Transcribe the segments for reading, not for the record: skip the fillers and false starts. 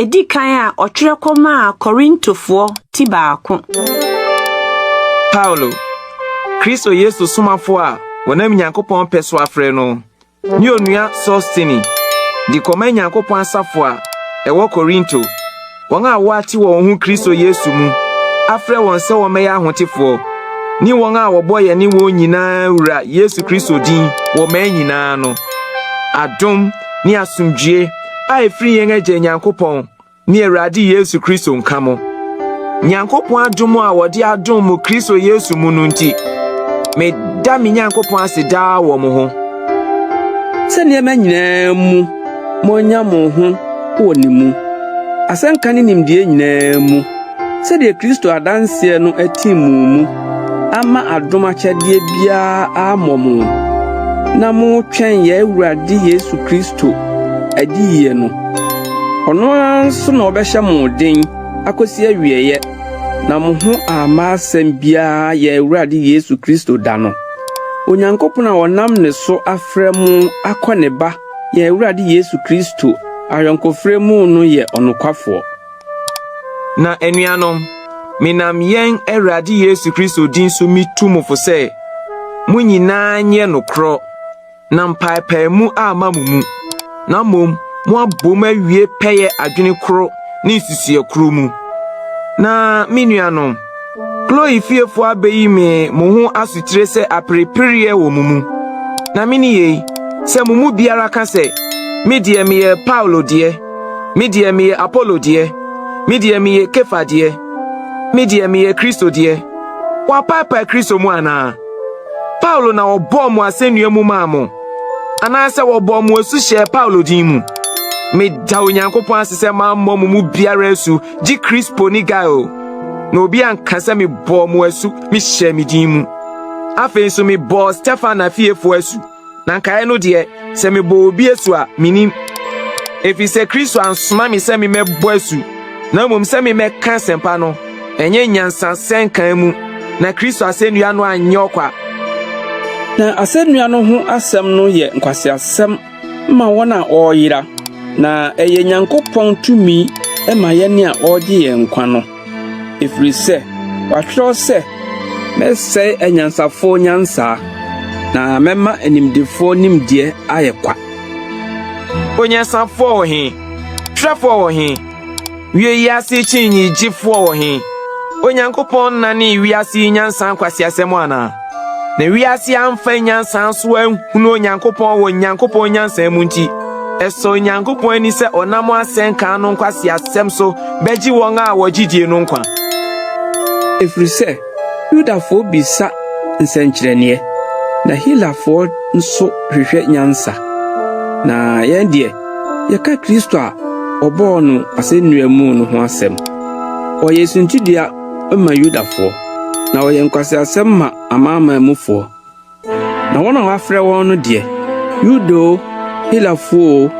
edi kan a otwere koma Corintofo ti baako. Paulo, Kristo Yesu somafo a wonam Nyankopɔn pɛso afrɛ no. Ni onua Sostini, di koma Nyankopɔn asafo a ɛwɔ Corinth. Wɔn a wɔate wɔn ho Kristo Yesu mu, afrɛ wɔn sɛ wɔmɛyɛ ahotefo. Ni wɔn a wɔbɔ yɛ ne wɔn nyinaa wura Yesu Kristo din wɔ ma nyinaa no. Adom ni asomdwie a efiri yɛn agye Nyankopɔn ni Awurade Yesu Kristo nkamo. Nyankopɔn adom a wɔde adom mu Kristo Yesu mu no nti, me da me Nyankopɔn ase daa wɔ mo ho. Sɛ nneɛma nyinaa mu monya mo ho wɔ ne mu. Asanka ne nimdeɛ nyinaa mu. Sɛdeɛ Kristo adanseɛ no ati mu ama adom akyɛdeɛ biara amɔ mo. Na mo twɛn yɛ Awurade Yesu Kristo adiye no. Ɔno nso na ɔbɛhyɛ mo den akosi awieyɛ. Na mo ho ama asɛm biara yɛ Awurade Yesu Kristo da no. Onyankopɔn a ɔnam ne so afrɛ mo akɔ ne ba yɛ Awurade Yesu Kristo ayɔnkofrɛ mu no yɛ ɔnokwafoɔ. Na anuanom, menam yɛn Awurade Yesu Kristo din so mitu mo fo sɛ mo nyinaa nyɛ nokorɔ na mpaepae mu ama mo mu. Na mom mo abom awie pɛyɛ adwene koro ne nsusue koro mu. Na menuanom, Chloe fiefo abeyi me mo ho asutire sɛ apereperiɛ wɔ mo mu. Na meni yei, sɛ mo mu biara ka sɛ, me deɛ meyɛ Paulo deɛ, me deɛ meyɛ Apollo deɛ, me deɛ meyɛ Kefa deɛ, me deɛ meyɛ Kristo deɛ. Wapaipai Kristo mu anaa? Paulo na wɔbɔ mo asɛnnua mu maa mo, anaasɛ wɔbɔ mo asu hyɛ Paulo din mu? Me da Onyankopɔn ase sɛ mammɔ mo mu biara asu gye Crispo ni Gaio. Na obi anka sɛ me bɔ mo asu me hyɛ me din mu. Afei nso me bɔ Stefana fiefo asu. Na nkae no deɛ sɛ me bɔ obi asu a minim. Efi sɛ Kristo ansoma me sɛ me mɛbɔ asu, na mmom sɛ me mɛka asɛmpa no, ɛnyɛ nyansa sɛnkan mu, na Kristo asɛnnua no anyɛ ɔkwa. Na asɛnnua no ho asɛm no yɛ nkwasiasɛm ma wɔn a ɔyera, na ɛyɛ Nyankopɔn tumi ma yɛne a ɔgye yɛn nkwa no. Efiri sɛ watwerɛ sɛ mɛsɛe anyansafo nyansa na mɛma animdefo nimdeɛ ayɛ kwa. Onyansafo wɔ he? Twerɛfo wɔ he? Wiase kyinyigyefoɔ wɔ he? Onyankopɔn nane wiase nyansa nkwasiasɛm ana? Na wiase amfa nyansa nso ahunu Onyankopɔn wɔ Nyankopɔn nyansa mu nti, ɛsɔ Onyankopɔn ani sɛ ɔnam asɛnka no nkwasiasɛm so bɛgye wɔn a wɔgyidie no nkwa. Efiri sɛ Yudafoɔ bisa nsɛnkyerɛnneɛ, na Hilafoɔ nso hwehwɛ nyansa. Na yɛn deɛ yɛka Kristo a ɔbɔɔ no asɛnnua mu no ho asɛm. Ɔyɛ suntidua ma Yudafoɔ, na ɔyɛ nkwasiasɛm ma amanamanmufoɔ. Na wɔn a wɔafrɛ wɔn no deɛ, Yudo, Hilafoɔ,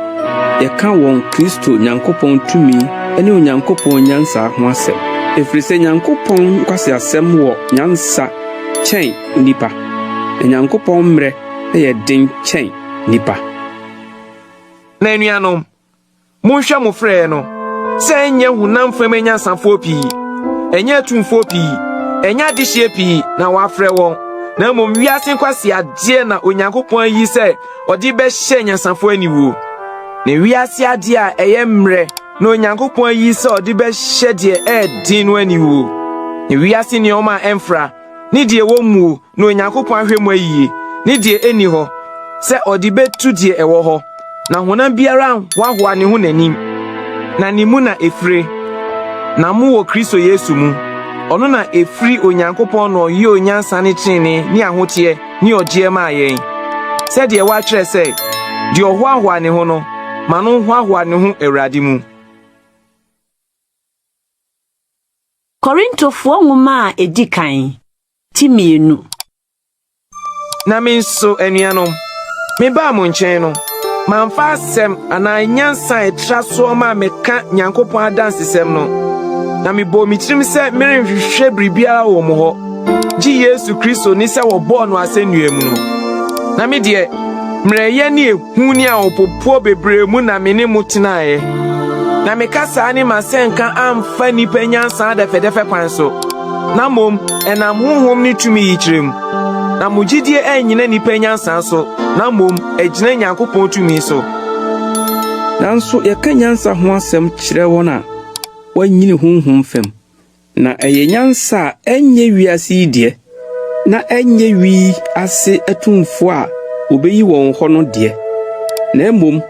yɛka wɔn Kristo Nyankopɔn tumi ne Onyankopɔn nyansa ho asɛm. Efiri sɛ Nyankopɔn nkwasiasɛm wɔ nyansa kyɛn nipa, na Nyankopɔn mmerɛ yɛ den kyɛn nipa. Na anuanom, monhwɛ mo frɛ no, sɛ ɛnyɛ hunam fam nyansafoɔ pii, ɛnyɛ atumfoɔ pii, ɛnyɛ adehyeɛ pii na wɔafrɛ wɔn, na mmom wiase nkwasiadeɛ na Onyankopɔn ayi sɛ ɔde bɛhyɛ nyansafoɔ aniwuo. Na wiase adeɛ a ɛyɛ mmerɛ na Onyankopɔn ayi sɛ ɔde bɛhyɛ deɛ ɛɛden no aniwuo. Na wiase nneɛma a ɛmfra ne deɛ wɔ mu na Onyankopɔn ahwɛ mu ayie, ne deɛ ɛni hɔ sɛ ɔde bɛtu deɛ ɛwɔ hɔ. Na honam biara hoahoa ne ho n'anim, na ne mu na efire. Na mo wɔ Kristo Yesu mu, ɔno na efiri Onyankopɔn na ɔyɛ onyansa ne trenee ne ahoteɛ ne ɔgyeɛ maa yɛn. Sɛdeɛ wɔatwerɛ sɛ, deɛ ɔhoahoa ne ho no, ma no hoahoa ne ho Awurade mu. Korintofoɔ nwoma a edi kan ti mienu. Na me nso anuanom, mebaa mo nkyɛn no, mamfa asɛm anaa nyansa ɛtra soɔ ma meka Nyankopɔn adansesɛm no. Na mebɔ me tirim sɛ merenhwehwɛ biribiara wɔ mo hɔ, gye Yesu Kristo ni sɛ wɔbɔɔ no asɛnnua mu no. Na me deɛ, mmerɛyɛ ne ehu ne ahopopoɔ bebree mu na me ne mo tenaeɛ. Na mekasa ne masenka amfa nipa nyansa da fedefe kwan so. Na mom enam honhom ne tumi yikyerem. Na mugidie enyina nipa nyansa so. Na mom egyina Nyankopɔn tumi so. Nanso yɛka nyansa ho asɛm kyerɛ wɔn a wanyini honhom fam. Na ɛyɛ nyansa a ɛnyɛ wiase yi deɛ. Na ɛnyɛ wi ase atumfo a obeyi wɔn hɔ no deɛ. Na mmom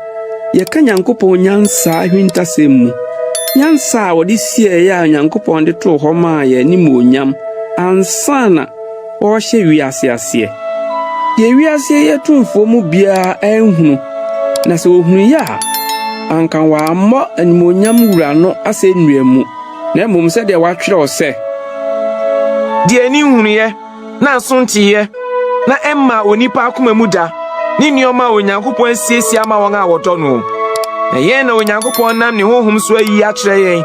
yɛka Nyankopɔn nyansa ahwintasɛm mu. Nyansa a wɔde sie a Nyankopɔn de too hɔ maa yɛ ni monyam ansa na ɔhyɛ wiase aseɛ. Deɛ wiase yɛ tumfo mu biara ɛnhunu. Na sɛ ohunu ya anka wammɔ animonyam wura no asɛ nnua mu. Na mmom sɛdeɛ watwerɛ sɛ deɛ ni hunuye na asontiye na emma onipa akoma mu da ni nneɔma Onyankopɔn asiesie ama wɔn a wɔdɔ no. Na yɛn na Onyankopɔn nam ne honhom so ayi akyerɛ yɛn.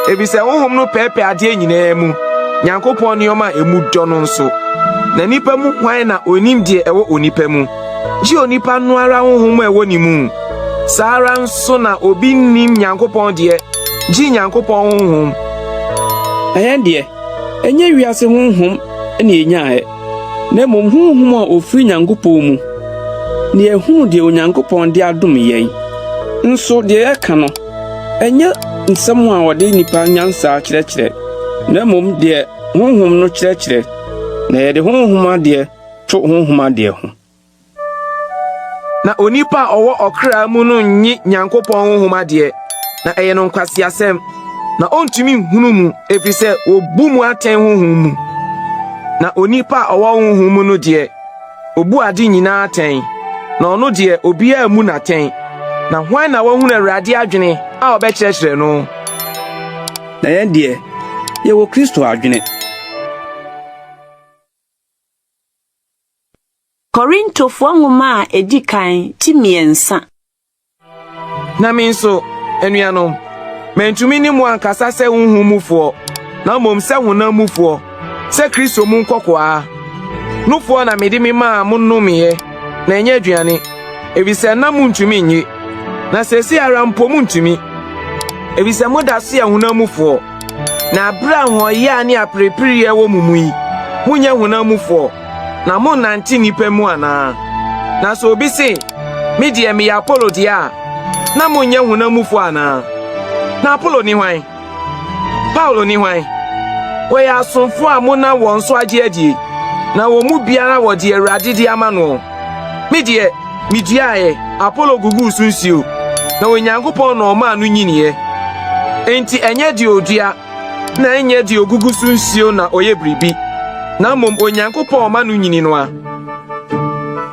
Ebisɛ honhom no pɛpɛ ade nyinaa mu. Nyankopɔn nneɔma emu dɔ no nso. Na nipa mu hwan na onim deɛ ɛwɔ onipa mu. Ji onipa no ara honhom ɛwɔ ni mu. Sara nso na obi nim Nyankopɔn deɛ. Ji Nyankopɔn honhom. ɛyɛ deɛ ɛnyɛ wiase honhom ɛne enyae. Na mmom honhom a ofiri Nyankopɔn mu. Ne ehunu deɛ Onyankopɔn de adom yɛn. Nso deɛ yɛka no ɛnyɛ nsɛm a wɔde nipa nyansa kyerɛkyerɛ. Na mmom deɛ honhom no kyerɛkyerɛ. Na yɛde honhom adeɛ to honhom adeɛ ho. Na onipa a ɔwɔ ɔkra mu no nyi Nyankopɔn honhom adeɛ. Na ɛyɛ no nkwasiasɛm. Na ontumi nhunu mu efisɛ obu mu atɛn honhom mu. Na onipa a ɔwɔ honhom mu no deɛ obu ade nyinaa atɛn. Na ɔno deɛ obiara mu natɛn. Na hwan na wahunu Awurade adwene a ɔbɛkyerɛkyerɛ no. Na yɛn deɛ yɛwɔ Kristo adwene. Korintofoɔ nwoma a edi kan ti 3. Na me nso anuanom mentumi ni mu ankasa sɛ honhom mufoɔ na mmom sɛ honam mufoɔ sɛ Kristo mu nkɔkoaa. Nufoɔ na mede me maa mo nomeyɛ na ɛnyɛ aduane. Ebisɛ na muntumi nyi. Na sɛsi ara mpo muntumi. Ebisɛ moda so yɛ honam mufoɔ. Na abra hoyɛ ne aprepiri ɛwɔ mumu yi. Munyɛ honam mufoɔ. Na mo nante nipa mu ana. Na so obi se me deɛ me yɛ Apollo deɛ a na monyɛ honam mufoɔ ana. Na Apollo ni hwan? Paulo ni hwan? Wɔyɛ asomfo a mo na wɔn so agye adie. Na wɔn mu biara wɔde Awurade di ama no. Me deɛ me duae Apollo gugu sunsuo. Na Onyankopɔn na ɔma no nyiniye. Enti ɛnyɛ di odua na ɛnyɛ di ogugu sunsuo na ɔyɛ biribi. Na mmom Onyankopɔn ɔma no nyini no a.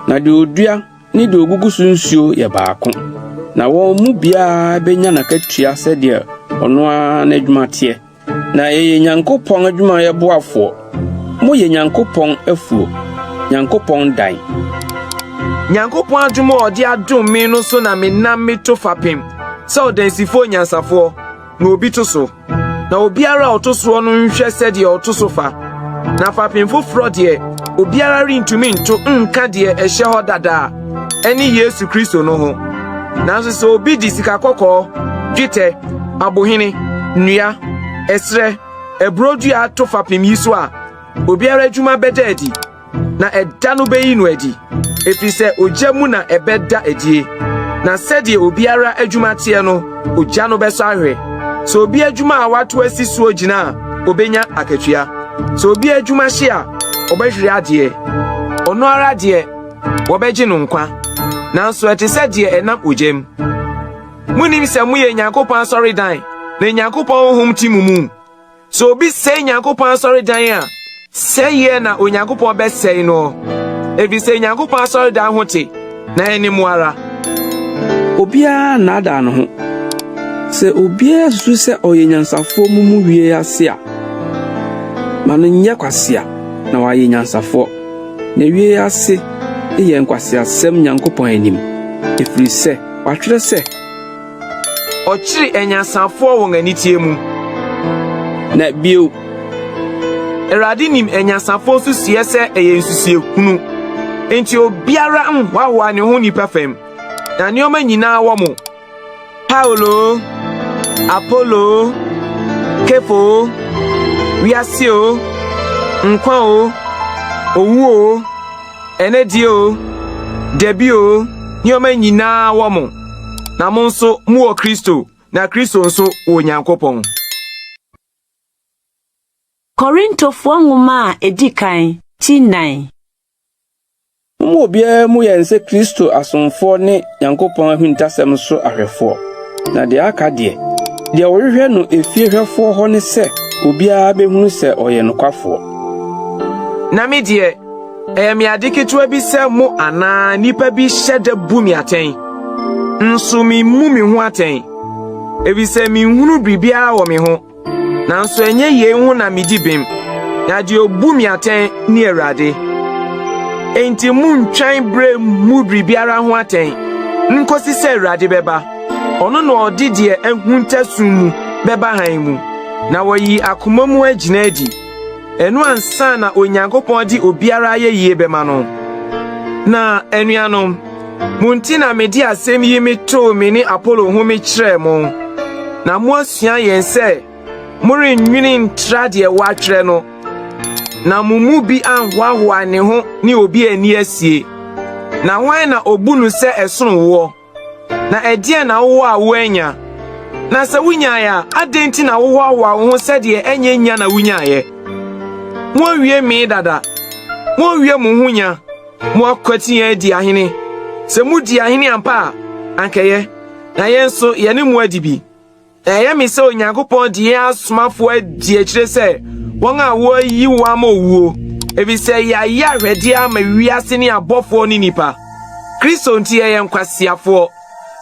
Na de odua ne de ogugu sunsuo yɛ baako. Na wɔn mu biara benya nakatua sɛdeɛ ɔno ara n'adwuma teɛ. Na ɛyɛ Nyankopɔn adwuma yɛ boafoɔ. Mo yɛ Nyankopɔn afuo. Nyankopɔn dan. Nyankopɔn adwuma ɔde adom me no so na me nam me to fapem. Sɛ ɔdansifo nyansafo na obi to so. Na obiara a ɔto so no nhwɛ sɛdeɛ ɔto so fa. Na fapem foforɔ deɛ obiara rentumi nto nka deɛ ɛhyɛ hɔ dada ɛne Yesu Kristo no ho. Nanso sɛ obi di sika kɔkɔɔ, dwetɛ, abohene, nnua, ɛsrɛ, ɛbrodua to fapem yi so a obiara adwuma bɛda adi. Na ɛda no bɛyi no adi. Efisɛ ogya mu na ɛbɛda adie. Na sɛdeɛ obiara adwuma teɛ no ogya no bɛsɔ ahwɛ. Sɛ obi adwuma a wato asi so gyina a obenya akatua. Sɛ obi adwuma hye a ɔbɛhwere adeɛ. Ɔno ara deɛ wɔbɛgye no nkwa. Nanso ɛte sɛ deɛ ɛnam ogyam. Munim sɛ moyɛ Nyankopɔn asɔredan na Nyankopɔn honhom ti mu mu. Sɛ obi sɛe Nyankopɔn asɔredan a sɛyɛ na Onyankopɔn bɛsɛe no. Ebisɛ Nyankopɔn asɔredan ho te na ɛne mu ara. Obiara nada no ho. Sɛ obiara susu sɛ ɔyɛ nyansafoɔ mu wie ase a ma no nyɛ kwasea na wayɛ nyansafoɔ. Na wie ase yɛ nkwasiasɛm Nyankopɔn anim. Ɛfiri sɛ watwerɛ sɛ ɔkyere anyansafoɔ wɔn anitie mu. Na bio Awurade nim anyansafoɔ susuɛ sɛ ɛyɛ nsusuɛ hunu. Enti obiara nhwahoa ne ho nipa fam. Na nneɔma nyinaa wɔ mo. Paulo, Apollo, Kefo, Wiasio, Nkwa Owu, Enedio, Debio, Nyoma nyina wamo. Na monso mu Kristo, na Kristo nso Onyankopɔn. Korintofo nwoma edikan ti 9. Mo bia mu yense Kristo asomfo ne Nyankopɔn ahuntasɛm so ahwɛfo. Na de aka de wɔhwehwɛ no efiehwɛfo hɔ ne sɛ obiara behunu sɛ ɔyɛ nokwafo. Na me de me ade ketewa bi sɛ mo ana nipa bi hyɛda bu mi atɛn. Nso mi mu mi ho atɛn. Ebi sɛ mi hunu biribiara wɔ mi ho. Nanso enye ye hu na mi di bem. Na de obu mi atɛn ni Awurade. Enti mu ntwan bre mu biribiara ho atɛn. Nkosi sɛ Awurade bɛba. Ɔno na ɔde de ehuntasum mu bɛba han mu. Na wɔyi akoma mu agyina adi. Enu ansa na Onyankopɔn di obiara ye yie bɛma no. Na enuanom munti na me di asɛm yi me to me ni Apollo ho me kyerɛ mo. Na mo asua yɛn sɛ muri nwini ntra de wɔatwerɛ no. Na mumu bi anhoahoa ne ho ni obi ani asie. Na hwan na obu no sɛ ɛsono wo. Na ɛdeɛ na wo a wo anya. Na sɛ wunya ya adenti na wo hoahoa wo ho sɛ de ɛnyɛ nya na wunya ye. Mo wie me dada. Mo wie mo hunya. Mo akwati ya di ahene. Se mu di ahene ampa ankeye. Na yenso ye ne mo adibi. Eye me se Onyankopɔn di asomafo adi akire se won a wo yi wo ama owuo. Ebi se ya hwede ama wiase ne abɔfo ne nipa. Kristo nti ye nkwasiafo.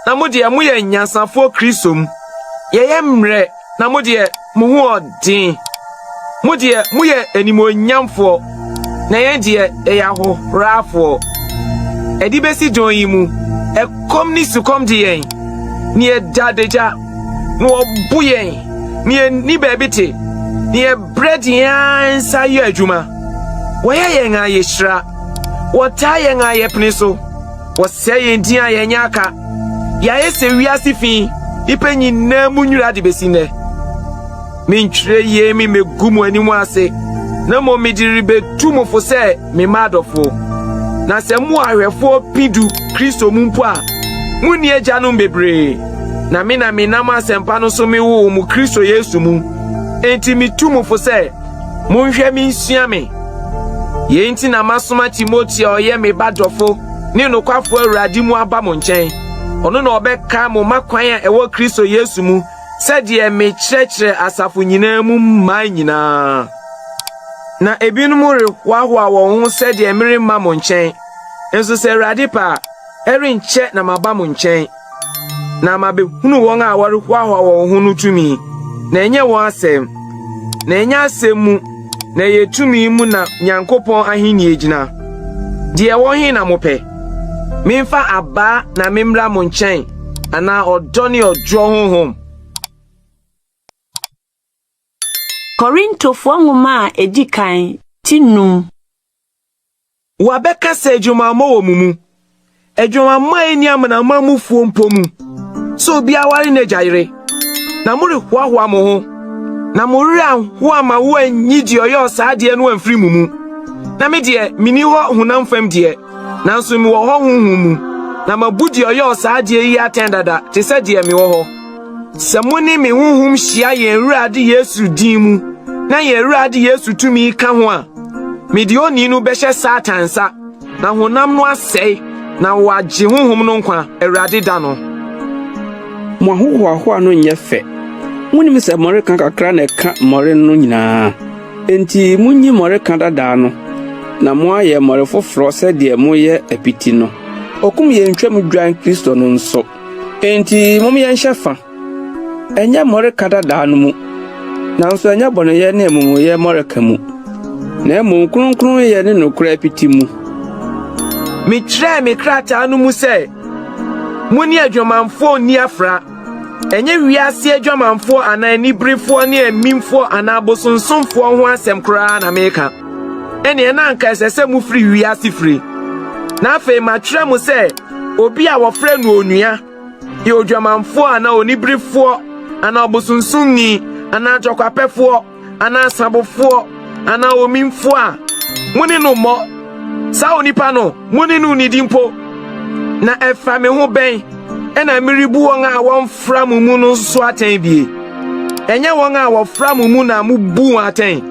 Na mo de mo ye nyansafo Kristo mu. Ye mre na mo de mo hu odin. Mo de mo ye animonyamfo. Na ye de ya ho rafo. Edi besi don yi mu ekom ni sukom de yen ni edadeja no obu yen ni bebite ni bread yan sa ye adwuma wo ye yen ayehira wo ta yen ayepne so wo se yen din ayenya aka ya ese wiase fi ipenyi na munwura de besi ne mentwire ye mi megumu animu ase na mo mediri betumfo se me madofo. Na se mu ahwefo pidu Kristo mu mpo a muni agya no bebre na me nam asempa no so me wo mu Kristo Yesu mu enti mitumfo se monhwɛ me nsua me ye enti na masoma Timoteo ye me badofo ne nokwafo Awurade mu aba mo nkyɛn ɔno na ɔbɛka mo makwan a ɛwɔ Kristo Yesu mu sɛ de me kyerɛkyerɛ asafo nyinaa mu ma nyinaa. Na ebinum rehwahoa wɔn ho sɛ de mmere ma mo nkyɛn. Enso sɛ Awurade pa ɛrenkyɛ na maba mo nkyɛn. Na mabehunu wɔn a wɔrehwahoa wɔn ho no tumi. Na enye wɔn asɛm. Na enye asɛm mu na ye tumi mu na Nyankopɔn ahenni egyina. Die wɔn he na mopɛ. Memfa aba na memra mo nkyɛn ana ɔdɔ ne ɔdwo honhom. Korintofo nwoma edikan ti 9. Wabeka se adwumamma wɔ mumu. Adwumamma eni amana mamufuo mpomu. So bia ware na gyayere. Na mo rehwahoa mo ho. Na mo rehwa ma wo anyidi ɔyɛ ɔsaade no amfiri mumu. Na me de mini hɔ honam fam de. Nanso mi wɔ hɔ honhom mu. Na mabudi ɔyɛ ɔsaade yi atendada te sɛ de mi wɔ hɔ. Sɛ mo ne me honhom hyia yɛn Awurade Yesu din mu. Na yɛn Awurade Yesu tumi ka ho a. Mede oni no bɛhyɛ Satan sa na honam no asɛe na wagye honhom no nkwa Awurade da no. Mo ahohoahoa no nyɛ fɛ. Munim sɛ mmɔreka kakra na ɛka mmɔre no nyinaa. Enti munyi mmɔreka dada no na mo ayɛ mmɔre foforɔ sɛdeɛ moyɛ apiti no. Okum yɛ ntwam dwan Kristo no nso. Enti mom yɛnhyɛ fa. Ɛnyɛ mmɔreka dada no mu. Nanso ɛnyɛ bɔneyɛ ne amumuyɛ mmɔreka mu. Na mo kronkron ye ne nokra apiti mu. Me kyerɛ me krataa no mu sɛ muni adwumanfo ni afra. Enye wiase adwumanfo ana nibrefo ne amimfo ana bosonsomfo ho asɛm koraa na meka. Ene na anka sɛ mu firi wiase firi. Na afei ma kyerɛ mu sɛ obi a wɔfrɛ no onua ye adwumanfo ana onibrefo ana obusunsunni, ana chokwapefo, ana sabofo, ana omimfo a muni no mo sa onipa no muni no nidimpo na efa me ho ben ena miribu won a won fra mumu no so aten bie enya won a wo fra mumu na mu bu aten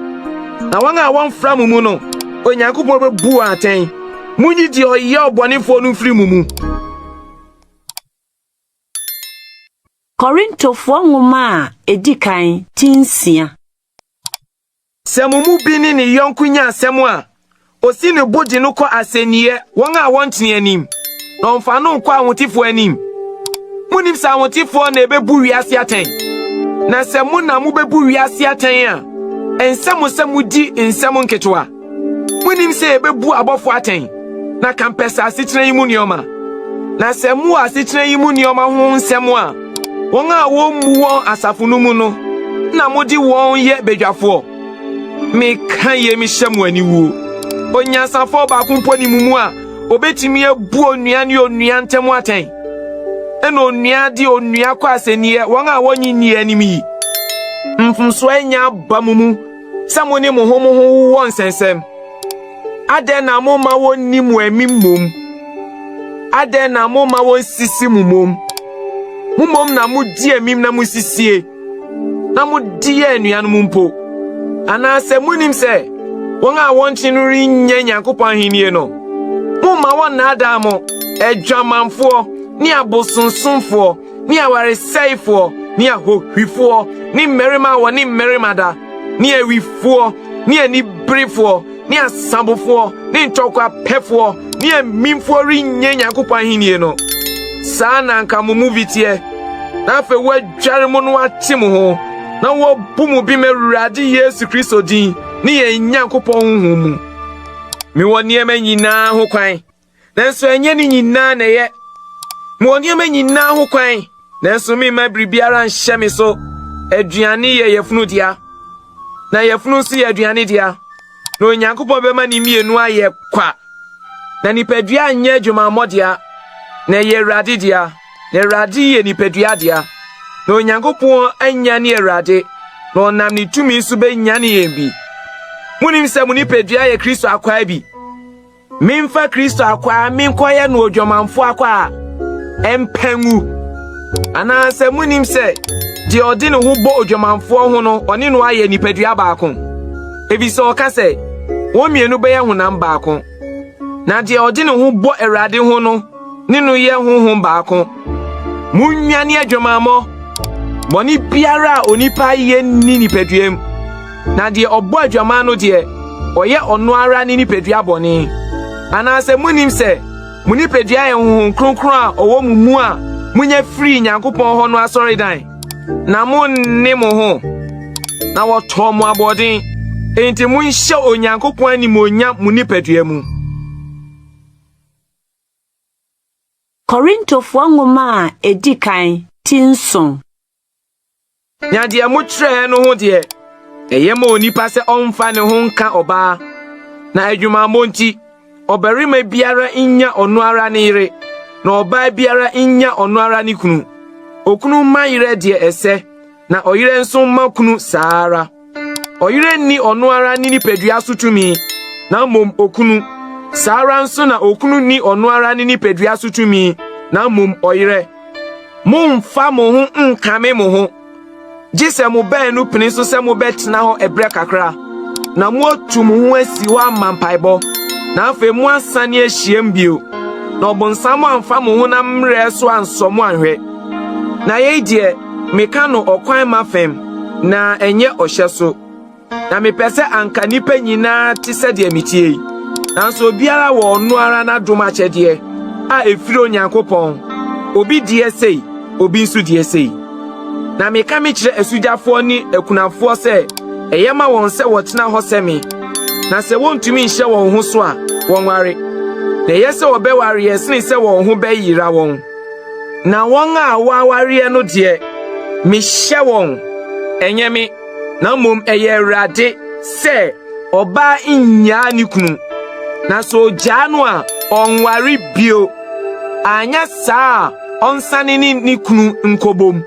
na won a won fra mumu no onyankopon be bu aten munyi di oye obonefo no firi mumu. Korintofo nwoma edikan tinsia. Semumu bini ni yonkunya asemu a osi ne boji no kwa aseniye won a wontene anim na omfa no kwa ahotifo anim munim sa ahotifo na ebebu wiase aten na semu na mu bebu wiase aten a ensemu di ensemu nketewa munim se ebebu abofo aten na kampesa asitire yimu nioma na semu asitire yimu nioma ho nsemu a won a wo mu won asafo no mu no na modi won ye bedwafo me kan ye mi hyemu aniwu onyansafo ba kumpo ni mumu a obetimi ebu onua ne onua ntemu aten ena onua di onua kwa aseniye won a wonyi ni animi mfumso anya ba mumu samoni mo ho won sensem ade na mo ma wonni mu amimom ade na mo ma won sisi mumom na mu di amim na mu sisie na mu di anua no mumpo ana se munim se won a won chinuri nya Nyankopon hinie no mumma won na adamo edwamanfo ni abosonsonfo ni awaresaifo ni ahohwifo ni mmerima wo ni mmerimada ni awifo ni anibrefo ni asambofo ni ntokwa pefo ni amimfo ri nya Nyankopon hinie no sana nka mumu bitie na fe wadware mu no atemu ho na wo bumu bi merade Yesu Kristo din ni ye Nyankopon humu mi woni ema nyina ho kwan nanso enye ni nyina na ye mi woni ema nyina ho kwan nanso mi ma bribiara nhye mi so aduane ye yefunu dia na yefunu si aduane dia na Onyankopon be ma ni mienu aye kwa na nipadua anya adwuma modia na ye rade dia na rade ye nipadua dia na Onyankopon anya ne rade na onam ni tumi so be nya ne yembi munim se mu nipadua ye Kristo akwa bi mimfa Kristo akwa minkoye no odwomanfo akwa empangu ana se munim se di odi ne ho bo odwomanfo ho no oni no aye nipadua baako ebi so ka se wo mienu be ye honam baako na di odi ne ho bo erade ho no ni no ye honhom baako munwane adwomamo boni biara onipa ye ni nipaduam na di obo adwoma no de oye ono ara ni nipadua boni ana se munim se munipadua ye honhom kronkron a owo mumu a munya free Nyankopon ho no asoridan na munne mo ho na woto mo abodin enti munhye Onyankopon animonya munipadua mu. Korintofo nwoma edikan tinson. Nyade amutre no ho de eye ma onipa se onfa ne ho nka oba na adwuma monti obarima biara inya ono ara ne yire na oba biara inya ono ara ne kunu okunu mayire de ese na oyire nso ma kunu saara oyire ni ono ara ne nipadua sutumi na mom okunu saara nso na okunu ni ono ara ne nipadua sutumi na mom oyire mumfa mo ho nkame mo ho jise mo ben no pini so se mo betna ho ebre kakra na mo atu mo ho asi wa mampaibo na afa mu asane ahiem bio na obonsam amfa mo ho na mre so ansomo anhwe na ye die meka no okwan mafem na enye ohye so na mepese anka nipa nyina ti se de mitie nanso obiara wo onu ara na dom achede a efiri Onyankopon obi die sei obi nsu die sei na meka me kire asujafo ni akunafo se eyema won se wotena ho semi na se wontumi nhye won ho so a won ware na yese obeware yesene se won ho bayira won na won a waware no de me hye won enyeme na mom eye rade se oba nya ni kunu na so janu a onware bio anya saa onsane ni kunu nkobom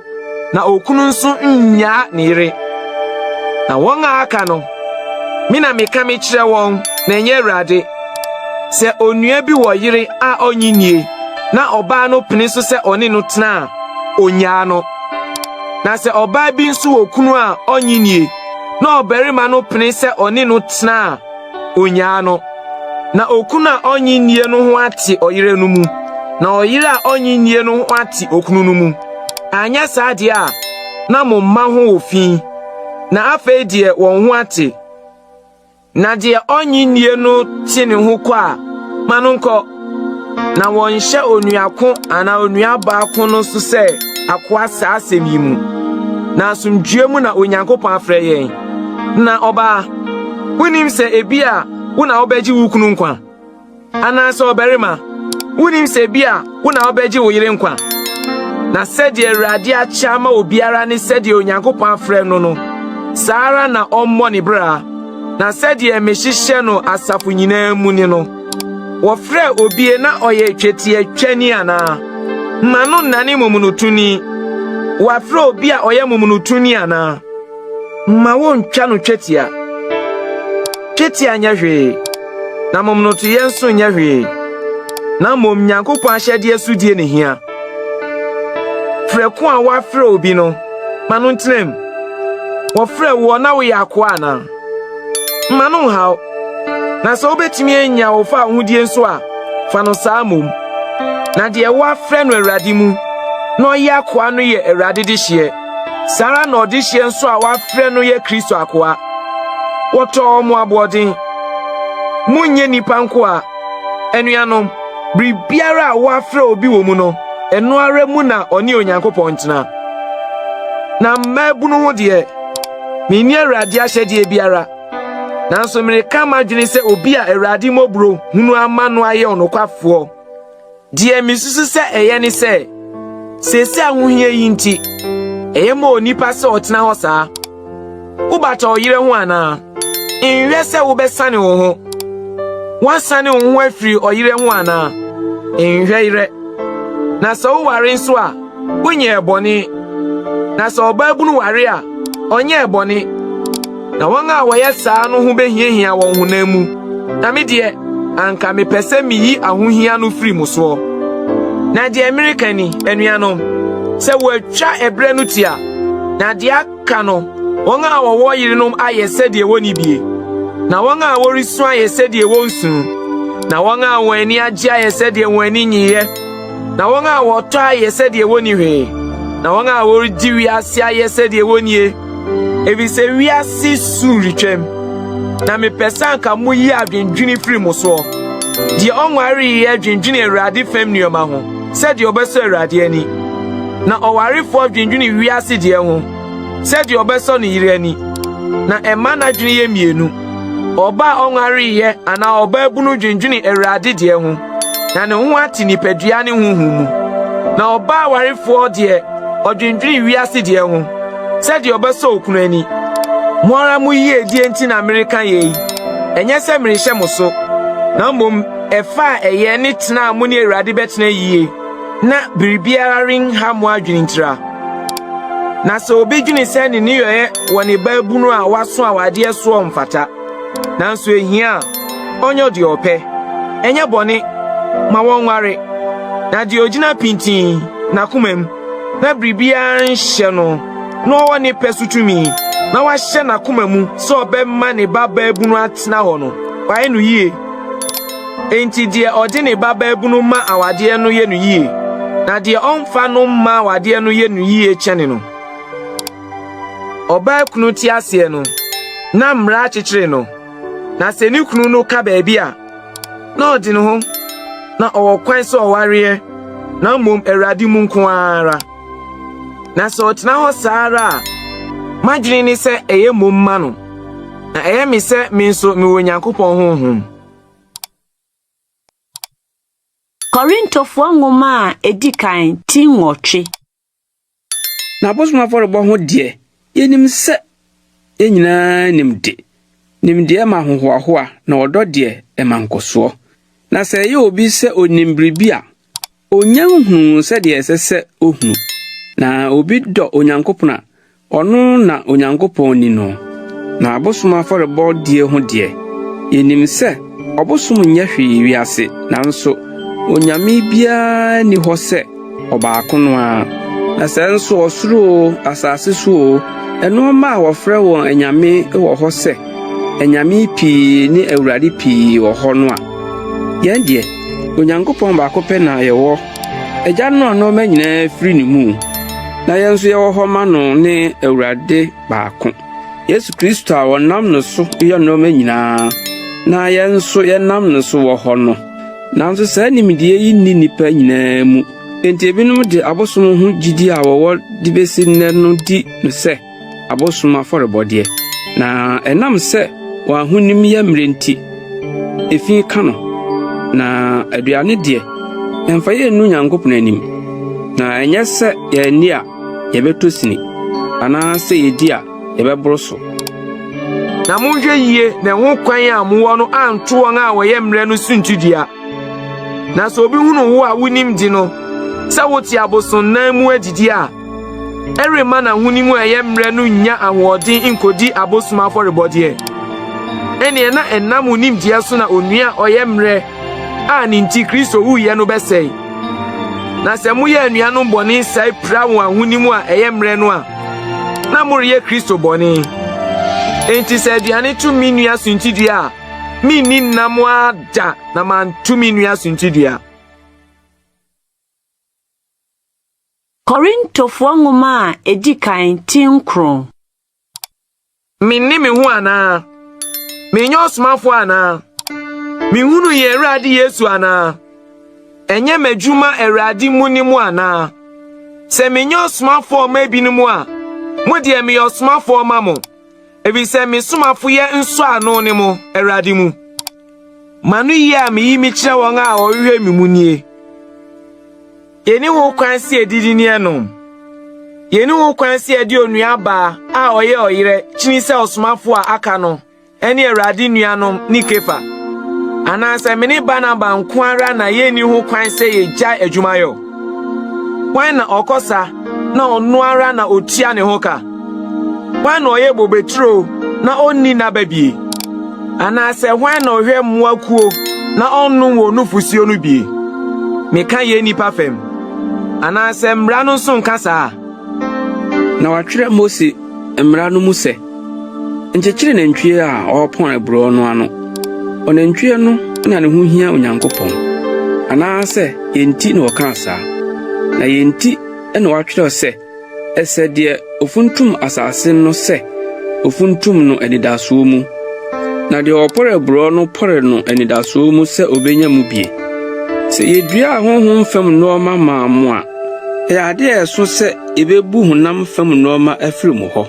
na okunu nso nya ne yere. Na wɔn a aka no, me na meka me kyerɛ wɔn na enye Awurade. Sɛ onua bi wɔ yere a onyinie, na ɔbaa no pene so sɛ ɔne no tena a, onyaa no. Na sɛ ɔbaa bi nso wɔ kunu a onyinie, na ɔbarima no pene sɛ ɔne no tena a, onyaa no. Na okunu a onyinie no ho ate ɔyere no mu, na ɔyere a onyinie no ho ate okunu no mu. Anya saa deɛ a, na mo mma ho ofi, na afei deɛ wɔn ho ate. Na deɛ onyinie no te ne ho kɔ a, ma no nkɔ. Na wɔnhyɛ onuako ana onua baako no so sɛ akoa saa asɛm yi mu. Na asomdue mu na Onyankopɔn afrɛ yɛn. Na ɔbaa, wonim sɛ ebi a wo na wobɛgye wo kunu nkwa, anaasɛ ɔbarima, wonim sɛ ebi a wo na wobɛgye wo yere nkwa. Na sɛdeɛ Awurade akyɛ ama obiara ne sɛdeɛ Onyankopɔn afrɛ no no, saa ara na ɔmmɔ ne bra. Na sɛdeɛ mehyehyɛ no asafo nyinaa mu ni no, wɔfrɛ obie na ɔyɛ twetiatwani anaa, ma no nnane momonotuni. Wɔafrɛ obi a ɔyɛ momonotuni anaa, ma wontwa no twetia. Twetia nyɛ hwee, na momonotoyɛ nso nyɛ hwee, na mmom Nyankopɔn ahyɛdeɛ so die ne hia. Frɛko a wɔafrɛ obi no, ma no ntenam. Wɔfrɛ wo na woyɛ akoa anaa, ma no nhaw. Na sɛ wobɛtumi anya wo fa ahodie nso a, fa no saa mom. Na deɛ wɔafrɛ no Awurade mu, na ɔyɛ akoa no yɛ Awurade de hyeɛ. Saa ara na ɔde hyeɛ nso a wɔafrɛ no yɛ Kristo akoa. Wɔtɔ mo aboɔden. Monyɛ nipa nko a, anuanom, biribiara a wɔafrɛ obi wɔ mu no, ɛno ara mu na ɔne Onyankopɔn ntena. Na mmabunu ho deɛ, menni Awurade ahyɛdeɛ biara. Nanso mereka madwene sɛ obi a Awurade mɔburo hunu ama no ayɛ ɔnokwafoɔ. Deɛ misusu sɛ ɛyɛ ne sɛ, sese ahohia yi nti, ɛyɛ ma onipa sɛ ɔtena hɔ saa. Wobata ɔyere ho anaa, nhwɛ sɛ wobɛsane wo ho. Wansane wo ho afiri ɔyere ho anaa, nhwɛ yere. Na sɛ woware nso a, wonyɛ bɔne. Na sɛ ɔbaabunu ware a, ɔnyɛ bɔne. Na wɔn a wɔyɛ saa no ho behiahia wɔn honam mu. Na me deɛ, anka mepɛ sɛ miyi ahohia no firi mo soɔ. Na deɛ Amerika ni, anuanom, sɛ wɔatwa ɛbrɛ no tia, na deɛ aka no, wɔn a wɔwɔ yerenom ayɛ sɛdeɛ wɔni bie. Na wɔn a wɔresu ayɛ sɛdeɛ wɔnsu. Na wɔn a wɔn ani agye ayɛ sɛdeɛ wɔn ani nyiɛ. Na wɔn a wɔtɔ ayɛ sɛdeɛ wɔni hwee. Na wɔn a wɔredi wiase ayɛ sɛdeɛ wɔnie. Ebisɛ wiase su retwam. Na mepɛ sɛ anka moyi adwendwene firi mo soɔ. Deɛ ɔnware yɛ adwendwene Awurade fam nneɛma ho, sɛdeɛ ɔbɛsɔ Awurade ani. Na ɔwarefo adwendwene wiase deɛ ho, sɛdeɛ ɔbɛsɔ ne yere ani. Na ɛma n'adwene yɛ mmienu. Ɔba a ɔnware yɛ anaa ɔbaabunu dwendwene Awurade deɛ ho, na ne ho ate nipadua ne honhom mu. Na ɔba awarefoɔ deɛ ɔdwendwene wiase deɛ ho, sɛdeɛ ɔbɛsɔ okunu ani. Mo ara mo yie die nti na Amerika yɛ yi. Ɛnyɛ sɛ merehyɛ mo so, na mmom ɛfa a ɛyɛ ne tena a mo ne Awurade bɛtena yie, na biribiara renha mo adwene ntira. Na sɛ obi dwene sɛ ne yɔyɛ wɔ ne baabunu a waso awadeɛ soɔ mfata, nanso ehia a ɔnyɛ deɛ ɔpɛ. Ɛnyɛ bɔne, ma wɔnware. Na deɛ ogyina pintin na komam, na biribiara nhyɛ no, na ɔwɔ ne pɛ so tumi, na wahyɛ n'akoma mu sɛ ɔbɛma ne babaabunu atena hɔ no, wayɛ no yie. Enti deɛ ɔde ne babaabunu ma awadeɛ no yɛ no yie, na deɛ ɔmfa no ma awadeɛ no yɛ no yie kyɛne no. Ɔbaa kunu ti aseɛ no, na mmara akyekyere no. Na sɛ ne kunu no ka baabi a, na ɔde ne ho, na ɔwɔ kwan sɛ ɔwareɛ, na mmom Awurade mu nko ara. Na sɛ ɔtena hɔ saa ara a, madwene ne sɛ ɛyɛ mmom ma no, na ɛyɛ me sɛ me nso mewɔ Nyankopɔn honhom. Korintofoɔ nwoma a edi kan ti nwɔtwe. Na bosom afɔrebɔ ho deɛ, yenim sɛ yenyinaa nimde. Nimdeɛ ma hohoahoa na ɔdɔ deɛ ɛma nkɔsoɔ. Na sɛ ɛyɛ obi sɛ onim biribi a, onya nhunu sɛdeɛ ɛsɛ sɛ ohunu. na obi dɔ Onyankopɔn a ɔno na Onyankopɔn ni no. Na abosom afɔrebɔ die ho de yenim sɛ ɔbosom nyɛ hwee wiase nanso onyame biara ni hɔ sɛ ɔbaako no a. Na sɛ nso ɔsoro asase so ɛno ma wɔfrɛ wɔn anyame wɔ hɔ sɛ anyame pii ne awurade pii wɔ hɔ no a. Yɛn deɛ Onyankopɔn baako pɛ na yɛwɔ. Agya no a nɔɔma nyinaa firi ne mu. Na yɛn nso yɛwɔ hɔ ma no ne awurade baako, Yesu Kristo a wɔnam no so yɛ nɔɔma nyinaa. Na yɛn nso yɛnam no so wɔ hɔ no. Nanso saa nimdeɛ yi nni nnipa nyinaa mu. Enti ebinom de abosom ho gyidi a wɔwɔ de besi nnɛ no di no sɛ abosom afɔrebɔdeɛ. Na ɛnam sɛ wɔn ahonim yɛ mmerɛnti efi ka no. Na aduane deɛ ɛmfa yɛnnu Nyankopɔn anim. Na ɛnyɛ sɛ yɛnni a yɛbɛtɔ sini anaa sɛ yɛdi a yɛbɛboro so. Na monhwɛ yie na ho kwan a mowɔ no anto wɔn a wɔyɛ mmerɛ no suntudua. Na sɛ obi hunu wo a wonim di no sɛ wote abosonnan mu adidi a ɛrema na honim a ɛyɛ mmerɛ no nya ahoɔden nkodi abosom afɔrebɔdeɛ. Ɛneɛ na ɛnam onimdeɛ so na onua ɔyɛ mmerɛ a ne nti Kristo wuyɛ no bɛsɛe. Na sɛ moyɛ anuanom bɔne sɛe pra wɔn ahonim a ɛyɛ mmerɛ no a na moreyɛ Kristo bɔne. Enti sɛ aduane to me nua suntidua a minni nam ada na manto me nua suntidua. Korintofo nwoma a edi kan tinkron. Minni me ho ana. Menyo osmafo ana. Mihunu ye Awurade Yesu ana. Enye madwuma Awurade mu ni mu ana. Se menyo osmafo ma ebinom a mo de me osmafo ma mo. Ebi se me somafo ye nso ano ne mo Awurade mu. Manu yi a me yi mi kire won a ohwe mi mu nie. Yeni wo kwan se edidi ne no. Yeni wo kwan se edi onua ba a oye oyire chini se osmafo a aka no. Eni Awurade nuanom ni Kefa. Ananse me ne Barnaba nko ara na yeni ho kwan se yegya adwumayo. Wan na okosa na onu ara na otua ne ho ka. Wan na oye bobetro na onni na babie. Ananse wan na ohwe mmoakuo na onnu wo nufusio no bie. Meka ye nipa fem. Ananse mmra no nso nka saa. Na watwerɛ Mose mmra no mu sɛ nkyekere nantwie a ɔpɔn aburo no ano. Ɔnantwie no na ne ho hia Onyankopɔn. Anaasɛ yenti na ɔka saa. Na yenti na watwerɛ sɛ ɛsɛ deɛ ofuntum asase no sɛ ofuntum no anidaso mu. Na deɛ ɔpɔre aburo no pɔre no anidaso mu sɛ obenya mu bie. Sɛ yedua honhom fam nɔɔma maamu a ɛyɛ ade a ɛso sɛ ebebu honam fam nɔɔma afiri mu hɔ.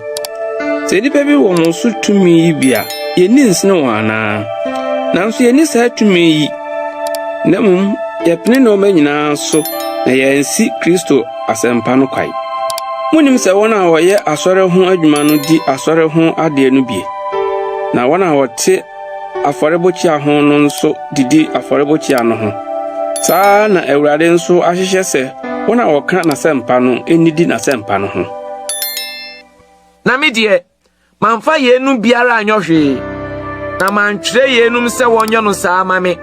Sɛ nipa bi wɔ mo so tumi yi bi a yenni nsene wɔ anaa. Nanso yenni saa tumi yi. Na mmom yɛpene nɔɔma nyinaa so na yɛnsi Kristo asɛmpa no kwae. Munim sɛ wɔn a wɔyɛ asɔre ho adwuma no di asɔre ho ade no bie. Na wɔn a wɔte afɔrebɔkyia ho no nso didi afɔrebɔkyia no ho. Saa na Awurade nso ahyehyɛ sɛ wɔn a wɔka n'asɛmpa no enidi n'asɛmpa no ho. Na me de manfa yenum biara anyohwe. Na mantwere yenum sɛ wonyo no saa ma me.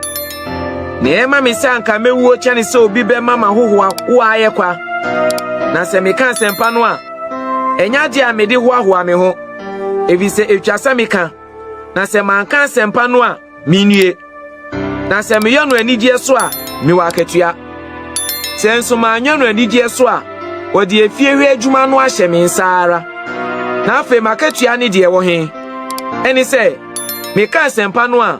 Na ema me sɛ anka mewuo kyane sɛ obi be mama hohoa wo ayɛ kwa. Na sɛ me ka asɛmpa no a enya de a me de hoahoa me ho. Ebi sɛ etwasa me ka. Na sɛ manka asɛmpa no a minue. Na sɛ me yɛ no anigye so a me wa akatua. Sɛ nso manyo no anigye so a wɔde efie hwe adwuma no ahyɛ me nsaara. Na afe makatua ne de wo he. Eni sɛ me ka asɛmpa no a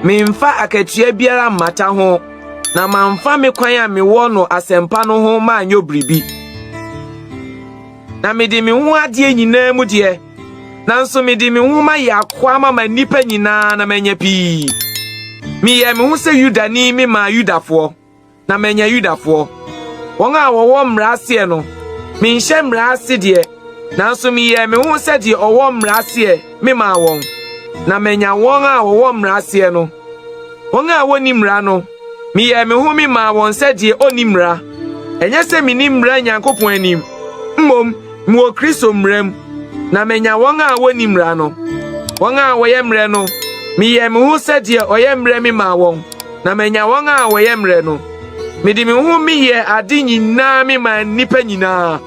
me mfa akatua biara mata ho. Na mamfa me kwan a me wɔ no asɛmpa no ho ma anyo bribi. Na me de me ho ade nyinaa mu de. Nanso me de me ho ma yɛ akoa ma nipa nyinaa na manya pii. Me yɛ me ho sɛ Yudani me ma Yudafo. Na manya Yudafo. Wɔn a wɔwɔ mmara ase no me nhyɛ mmara ase de. Nanso me yɛ me ho sɛ de ɔwɔ mmara ase me ma wɔn. Na manya wɔn a wɔwɔ mmara ase no. Wɔn a wɔni mmara no me yɛ me ho me ma wɔn sɛ de oni mmara. Ɛnyɛ sɛ me ni mmara Nyankopɔn anim. Mmom, mo Kristo mrem, na menya wɔn a woni mra no. Wɔn a wɔyɛ mrɛ no, meyɛ me ho sɛ deɛ ɔyɛ mrɛ me ma wɔn, na menya wɔn a wɔyɛ mrɛ no. Mede me ho meyɛ ade nyinaa me ma nnipa nyinaa,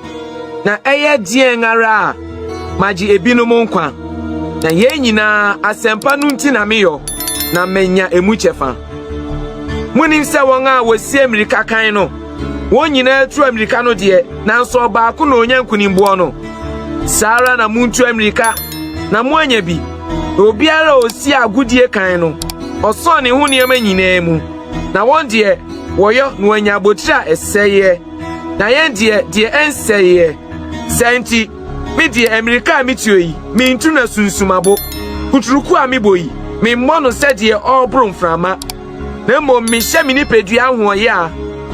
na ɛyɛ deɛn ara a magye ebinom nkwa. Na yɛn nyinaa asɛmpa no nti na meyɔ, na menya emu kyɛfa. Munim sɛ wɔn a wɔsie mmirika kan no, wɔn nyinaa tu mmirika no deɛ, nanso ɔbaako na onya nkunimboɔ no. Saa na muntu mmirika, na mo anya bi. Obiara osi agudie kan no, ɔsɔn ne ho nneɛma nyinaa mu. Na wɔn deɛ wɔyɔ no anya abotire a ɛsɛeɛ. Na yɛn deɛ ɛnsɛeɛ. Sɛnti, me deɛ mmirika a metio yi, mintu na sunsumabo. Kuturuku a mebɔ yi, memmɔ no sɛ deɛ ɔreboro mframa. Na mmom mehyɛ me nipadua ahoɔyɛ a,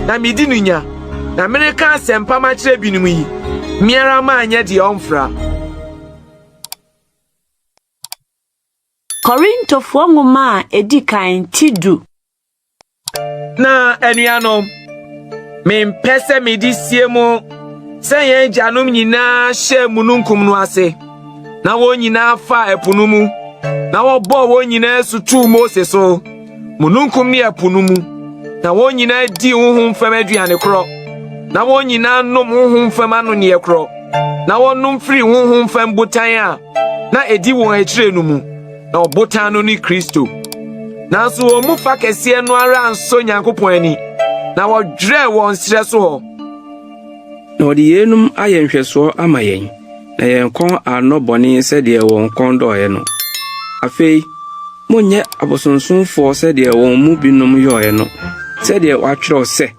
na medi no nya. Na mereka asɛmpa makyerɛ binom yi, miara ma anyɛ deɛ ɔmfra. Korintofo nwoma a edi kan ti du. Na anuanom, mempɛ sɛ medi sie mo sɛ yɛn agyanom nyinaa hyɛ mununkum no ase, na wɔn nyinaa fa ɛpo no mu, na wɔbɔ wɔn nyinaa so tuu Mose so. Mununkum ne ɛpo no mu, na wɔn nyinaa di honhom fam aduane korɔ, na wɔn nyinaa nom honhom fam anoneɛ korɔ, na wɔnom firi honhom fam botan a na edi wɔn akyire no mu, na ɔbotan no ne Kristo. Nanso wɔn mu fa kɛseɛ no ara nso Nyankopɔn ani, na wɔdwerɛ wɔn srɛ so hɔ. Na wɔde yenum ayɛ nhwɛsoɔ ama yɛn, na yɛn kɔn anɔ bɔne sɛdeɛ wɔn kɔn dɔɔɛ no. Afei, monyɛ abosonsomfoɔ sɛdeɛ wɔn mu binom yɔɔɛ no, sɛdeɛ wɔatwerɛw sɛ,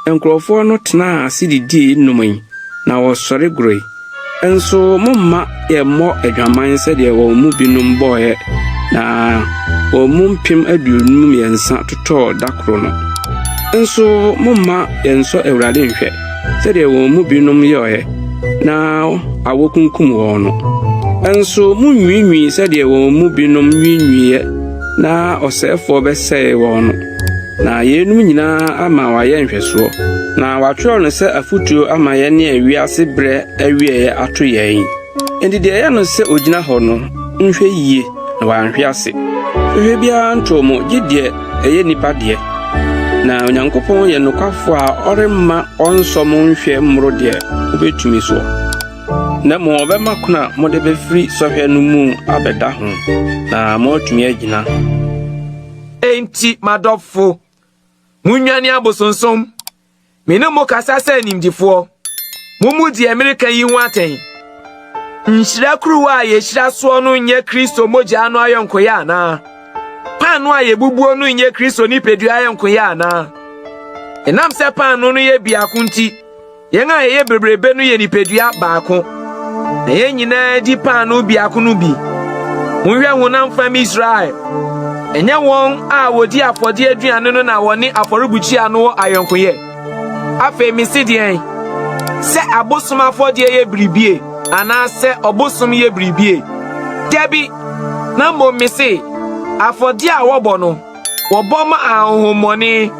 nkurɔfoɔ no tenaa ase didii nnom yi, na wɔsɔre goroe. Enso momma yɛmmɔ adwaman sɛdeɛ wɔn mu binom bɔɔɛ, na wɔn mu 50,000 totɔɔ da koro no. Enso momma yɛnsɔ Awurade nhwɛ, sɛdeɛ wɔn mu binom yɔɔɛ, na awokunkum wɔn no. Enso munwiinwii sɛdeɛ wɔn mu binom nwiinwiiɛ, na ɔsɛefoɔ bɛsɛe wɔn no. Na yenum nyinaa ama wayɛ nhwɛsoɔ, na watwerɛ no sɛ afutuo ama yɛn ne awiase brɛ awieɛ ato yɛn. Enti deɛ ɛyɛ no sɛ ogyina hɔ no, nhwɛ yie na wanhwɛ ase. Hwehwɛ biara nto mo gye deɛ ɛyɛ nipa deɛ. Na Onyankopɔn yɛ nokwafo a ɔremma ɔnsɔ mo nhwɛ mmoro deɛ obetumi so. Na mo ɔbɛma kona mode bɛfiri sɔhwɛ no mu abɛda ho, na mo atumi agyina. Enti madɔfo, munwane abosonsom. Mene mo kasa sɛ nimdifoɔ. Mumu di Amerika yi ho atɛn. Nhyira kuruwa a yɛhyira soɔ no nyɛ Kristo mogya no ayɔnkoyɛ anaa? Pan no a yɛbubuo no nyɛ Kristo nipadua ayɔnkoyɛ anaa? Ɛnam sɛ pan no yɛ biako nti, yɛn a yɛyɛ bebrebe no yɛ nipadua baako. Na yɛn nyinaa di pan no biako no bi. Monhwɛ honam fam Israel. Ɛnyɛ wɔn a wodi afɔde aduane no na wɔne afɔrebukyia no wɔ ayɔnkoyɛ. Afei mesi deɛn, sɛ abosom afɔde yɛ biribie, anaasɛ ɔbosom yɛ biribie. Dabi, na mmom mesi, afɔde a wɔbɔ no, wɔbɔ ma ahohommɔne,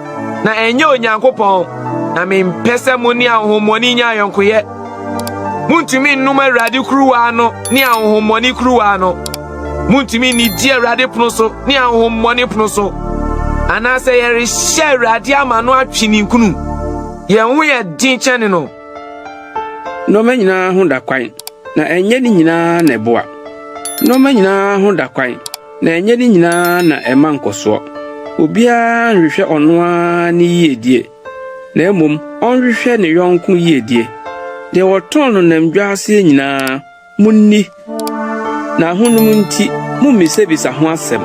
na ɛnyɛ Onyankopɔn, na mempɛ sɛ mo ne ahohommɔne nya ayɔnkoyɛ. Muntumi nnum Awurade kuruwa no ne ahohommɔne kuruwa no. Muntumi ni di Awurade pono so ne ahohommɔne pono so. Anaasɛ yɛrehyɛ Awurade ama no atwe ne nkunu, yɛn ho yɛ den kyɛne no. Nɔɔma nyinaa ho da kwan, na ɛnyɛ ne nyinaa na ɛboa. Nɔɔma nyinaa ho da kwan, na ɛnyɛ ne nyinaa na ɛma nkɔsoɔ. Obiara nhwehwɛ ɔno ara ne yiedie, na mmom ɔnhwehwɛ ne yɔnko yiedie. Deɛ wɔtɔn no nam dwaase nyinaa, munni. Na honum nti, mummisa ho asɛm.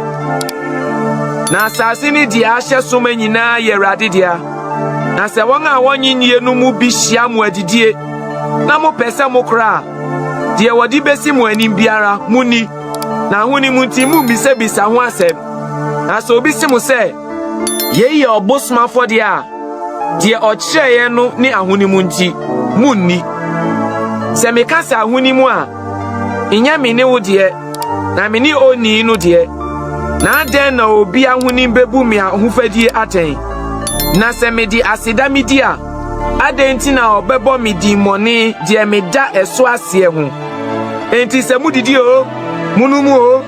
Na asase ne deɛ ahyɛ soma nyinaa yɛ Awurade dea. Na sɛ wɔn a wɔnyinyie no mu bi hyia mo adidie, na mopɛ sɛ mokora a, deɛ wɔde besi mo anim biara, munni. Na ahonim nti mummisa ho asɛm. Na sɛ obi si mo sɛ, yei yɛ ɔbosom afɔde a, deɛ ɔkyerɛeɛ no ne ahonim nti, munni. Sɛ meka sɛ ahonim a, inya me ne wo deɛ, na me ne oni no deɛ. Na adɛn na obi ahonim bebu me ahofadie atɛn. Na sɛ me di aseda medi a adenti na obebo mi di moni die me da eso ase ho enti se mudidi o munumu o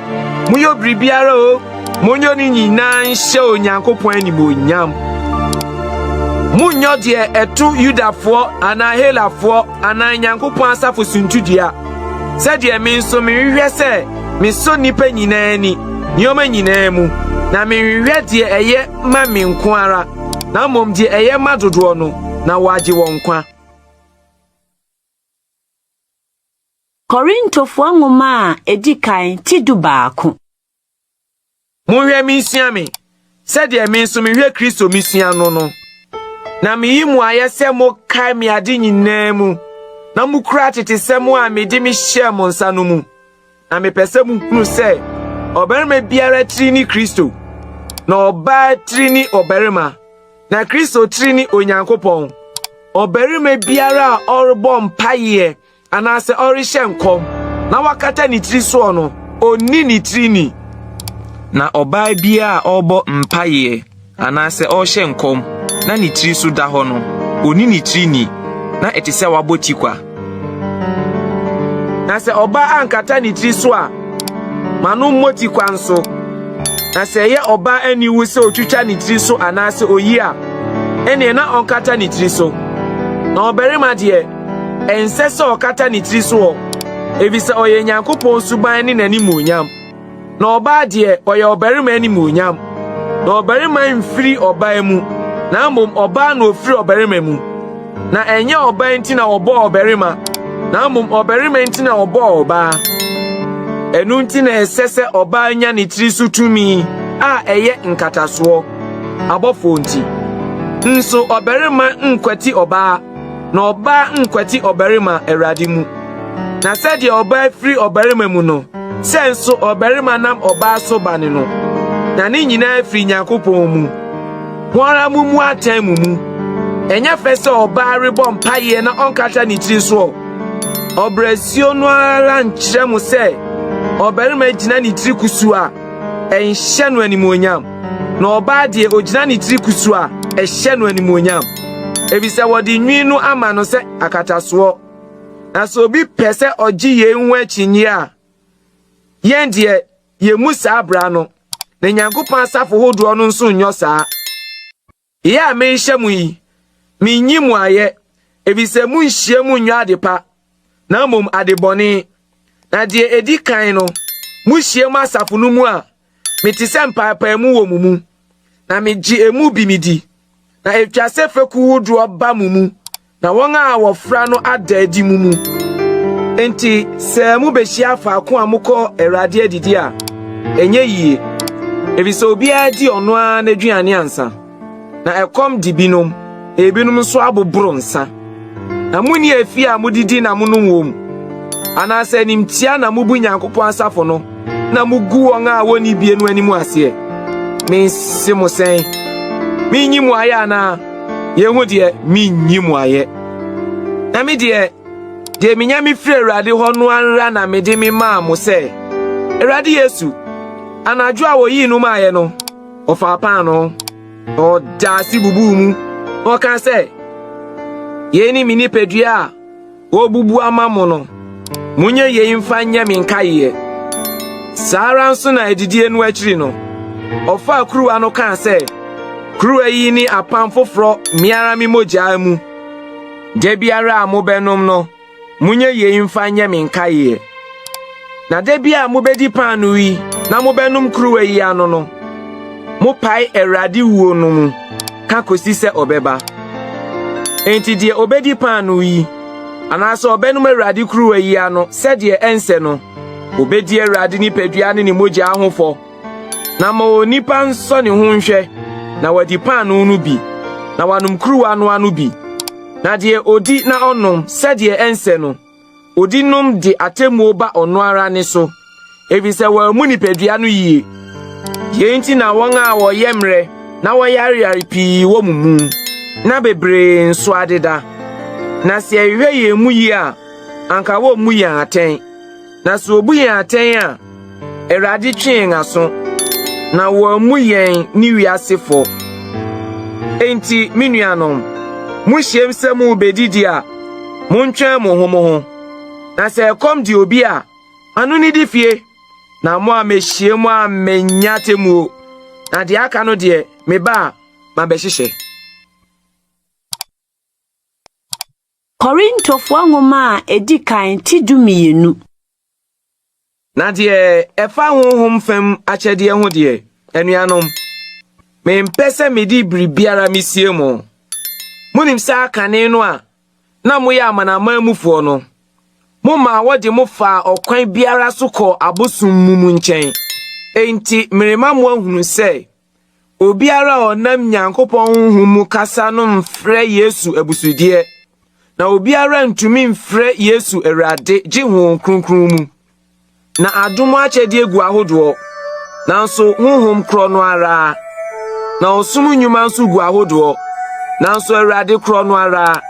muyo bribiara o monyo ni nyina nhye onyankopon animonyam munyo de etu yudafo ana helafo ana nyankopon asafo suntudia se de me nso me hwehwe se me so nipa nyina ani nyoma nyina mu na me hwehwe de eye ma me nko ara na mom de eye madodo no na waje won kwa Corinth nwoma edikan tidubaako Munhwe misua me se de me nso me hwe Kristo misua no na me yimu ayese mo kai me ade nyina mu na mu kura tete semu a me di me hye mo nsa no mu na me pese mu hunu se obarima biara tri ni Kristo na oba tri ni obarima na Kristo tri ni onyankopon obarima biara orbo mpaye anase orihye nkom na wakata ni tri so no oni ni tri ni na oba bia obo mpaye anase ohye nkom na ni tri so da ho no oni ni tri ni na etise waboti kwa na se oba ankata ni tri so a manu moti kwa nso na se ye oba ani wu se otwitwa ni tri so anase oyi a ene na onkata ni tri so na obarima de ense se okata ni tri so ebise oye nyankopon suban ni nani muonyam na oba de oye obarima ni muonyam na obarima mfiri oba mu na mom oba na ofiri obarima mu na enye oba nti na obo obarima na mom obarima nti na obo oba enu nti na esese oba nya ni tri so tumi a eye nkataso abofo nti nso obarima nkwati oba na oba nkwati obarima erade mu na sede oba free obarima mu no senso obarima nam oba so bane no na ni nyina free nyankopon mu wora mu atan mu enya fese oba rebo mpaye na onkata ni tri so obrasio no ara nkyere mu se obarima gina ni tri kusu a enhye no animonyam na oba de ogina ni tri kusu a ehye no animonyam ebise wodi nwi no ama no se akataso na so obi pese ogi ye nwa achinyi a yendie ye musa abra no na nyankopon asafo hodo no nso nyo saa ye a me hye mu yi me nyi mu aye ebise mu nhye mu nyo adepa na mom adeboni na de edi kan no mu hye mu asafo no mu a metise mpapa mu wo mu na meji emu bi midi na etwase feku hodo ba mu na won a wofra no adadi mu enti se mu behia fa ko amukọ erade adidi a enye yie ebise obi adi ono a na duane ansa na ekom dibinom ebinom so abobro nsa na muni afi a mudidi na munum wom anase nimtia na mubu nyankopon asafo no na mugu won a woni bie no animu ase me simo sen mi nyi mu aya na ye hu de mi nyi mu aye na me de minya mi firi Awurade ho no anra na me de mi ma mo se Awurade Yesu anadwo a wo yi no ma aye no ofa pa no o da si bubu mu o kan se ye ni mini pedua o bubu ama mo no munye ye mfa nya mi nka ye sara nso na edidie no akiri no ofa kuruwa no kan se kuruwa yi ni apam foforo miara mi moja mu de biara amobenom no munye ye mfa nya mi nka ye na de bia mobedi panu yi na mobenum kuruwa yi ano no mo pai Awurade wuo no mu ka kosi se obeba enti de obedi panu yi anaso obenum Awurade kuruwa yi ano se de ense no obedi Awurade ni padua ne moja ahofo na ma onipa nso ne ho nhwe na wadi panu no bi na wanum kuruwa no anu bi na de odi na onom se de ense no odi nom de atemu ba ono ara ne so ebise wa mu ni padua no yie yenti na won a wo yemre na wo yare pi wo mumu na bebre nso adeda na se ehwe ye mu yi a anka wo mu ya aten na so obu ya aten a Awurade twen aso na wo mu yen ni wiasefo enti minuanom Muhyem sɛ mu bedidi a montwɛn mo ho na sɛ ɛkɔm di obi a ano ni di fie na mo a mehyie mo a menya temu na de aka no de me ba ma behyehyɛ. Korintofo nwoma a edi kan ti dumienu. Na de ɛfa honhom fam akyɛde ho de anuanom mempɛ sɛ medi biribiara mesie mo. Munim sɛ akane no a na moyɛ amanamanmufoɔ no moma wɔde mo fa ɔkwan biara so kɔ abosom mu nkyɛn. Enti mmerema mo ahunu sɛ obiara ɔnam Nyankopɔn honhom mu kasa no mfrɛ Yesu abusudeɛ na obiara ntumi mfrɛ Yesu Awurade gye honhom kronkron mu. Na adom akyɛde gu ahodoɔ nanso honhom korɔ no ara na ɔsom nnwuma nso gu ahodoɔ nanso Awurade korɔ no ara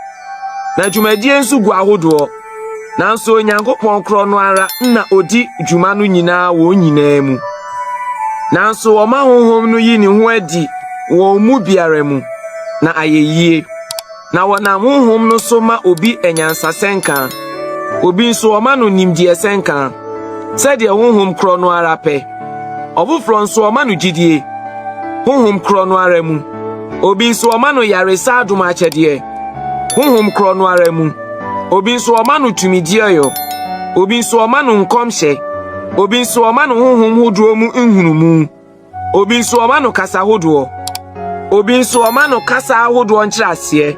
na dwumadie nso gu ahodoɔ nanso Nyankopɔn korɔ no ara na odi dwuma no nyinaa wɔ nyinaa mu. Nanso ɔma honhom no yi ne ho adi wɔ mu biara mu na ayɛyie na wɔnam honhom no so ma obi anyansasenka obi nso ɔma no nimdeɛ senka sɛdeɛ honhom korɔ no ara pɛ. Ɔboforo nso ɔma no gyidie honhom korɔ no ara mu. Obi nso ɔma no yaresa adom akyɛdeɛ honhom korɔ no ara mu. Obi nso ɔma no tumidie yo. Obi nso ɔma no nkɔmhyɛ. Obi nso ɔma no honhom hodoɔ mu nhunumu. Obi nso ɔma no kasa hodoɔ. Obi nso ɔma no kasa hodoɔ nkyerɛaseɛ.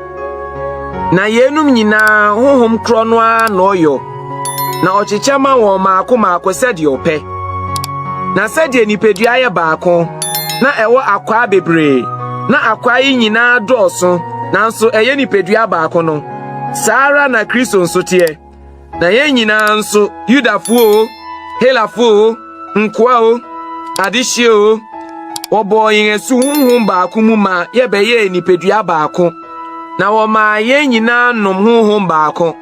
Na yenum nyinaa honhom korɔ no ara na ɔyɔ na ɔkyekyɛ ma wɔn maako sɛdeɛ ɔpɛ. Na sɛdeɛ nipadua yɛ baako na ɛwɔ akwaa bebree na akwaa yi nyinaa dɔɔso nanso ɛyɛ nipadua baako no saa ara na Kristo nso teɛ. Na yɛn nyinaa nso Yudafo o Helafo o nkoa o adehye o wɔbɔ yɛn asu honhom baako mu ma yɛbɛyɛ nipadua baako na wɔma yɛn nyinaa nom honhom baako.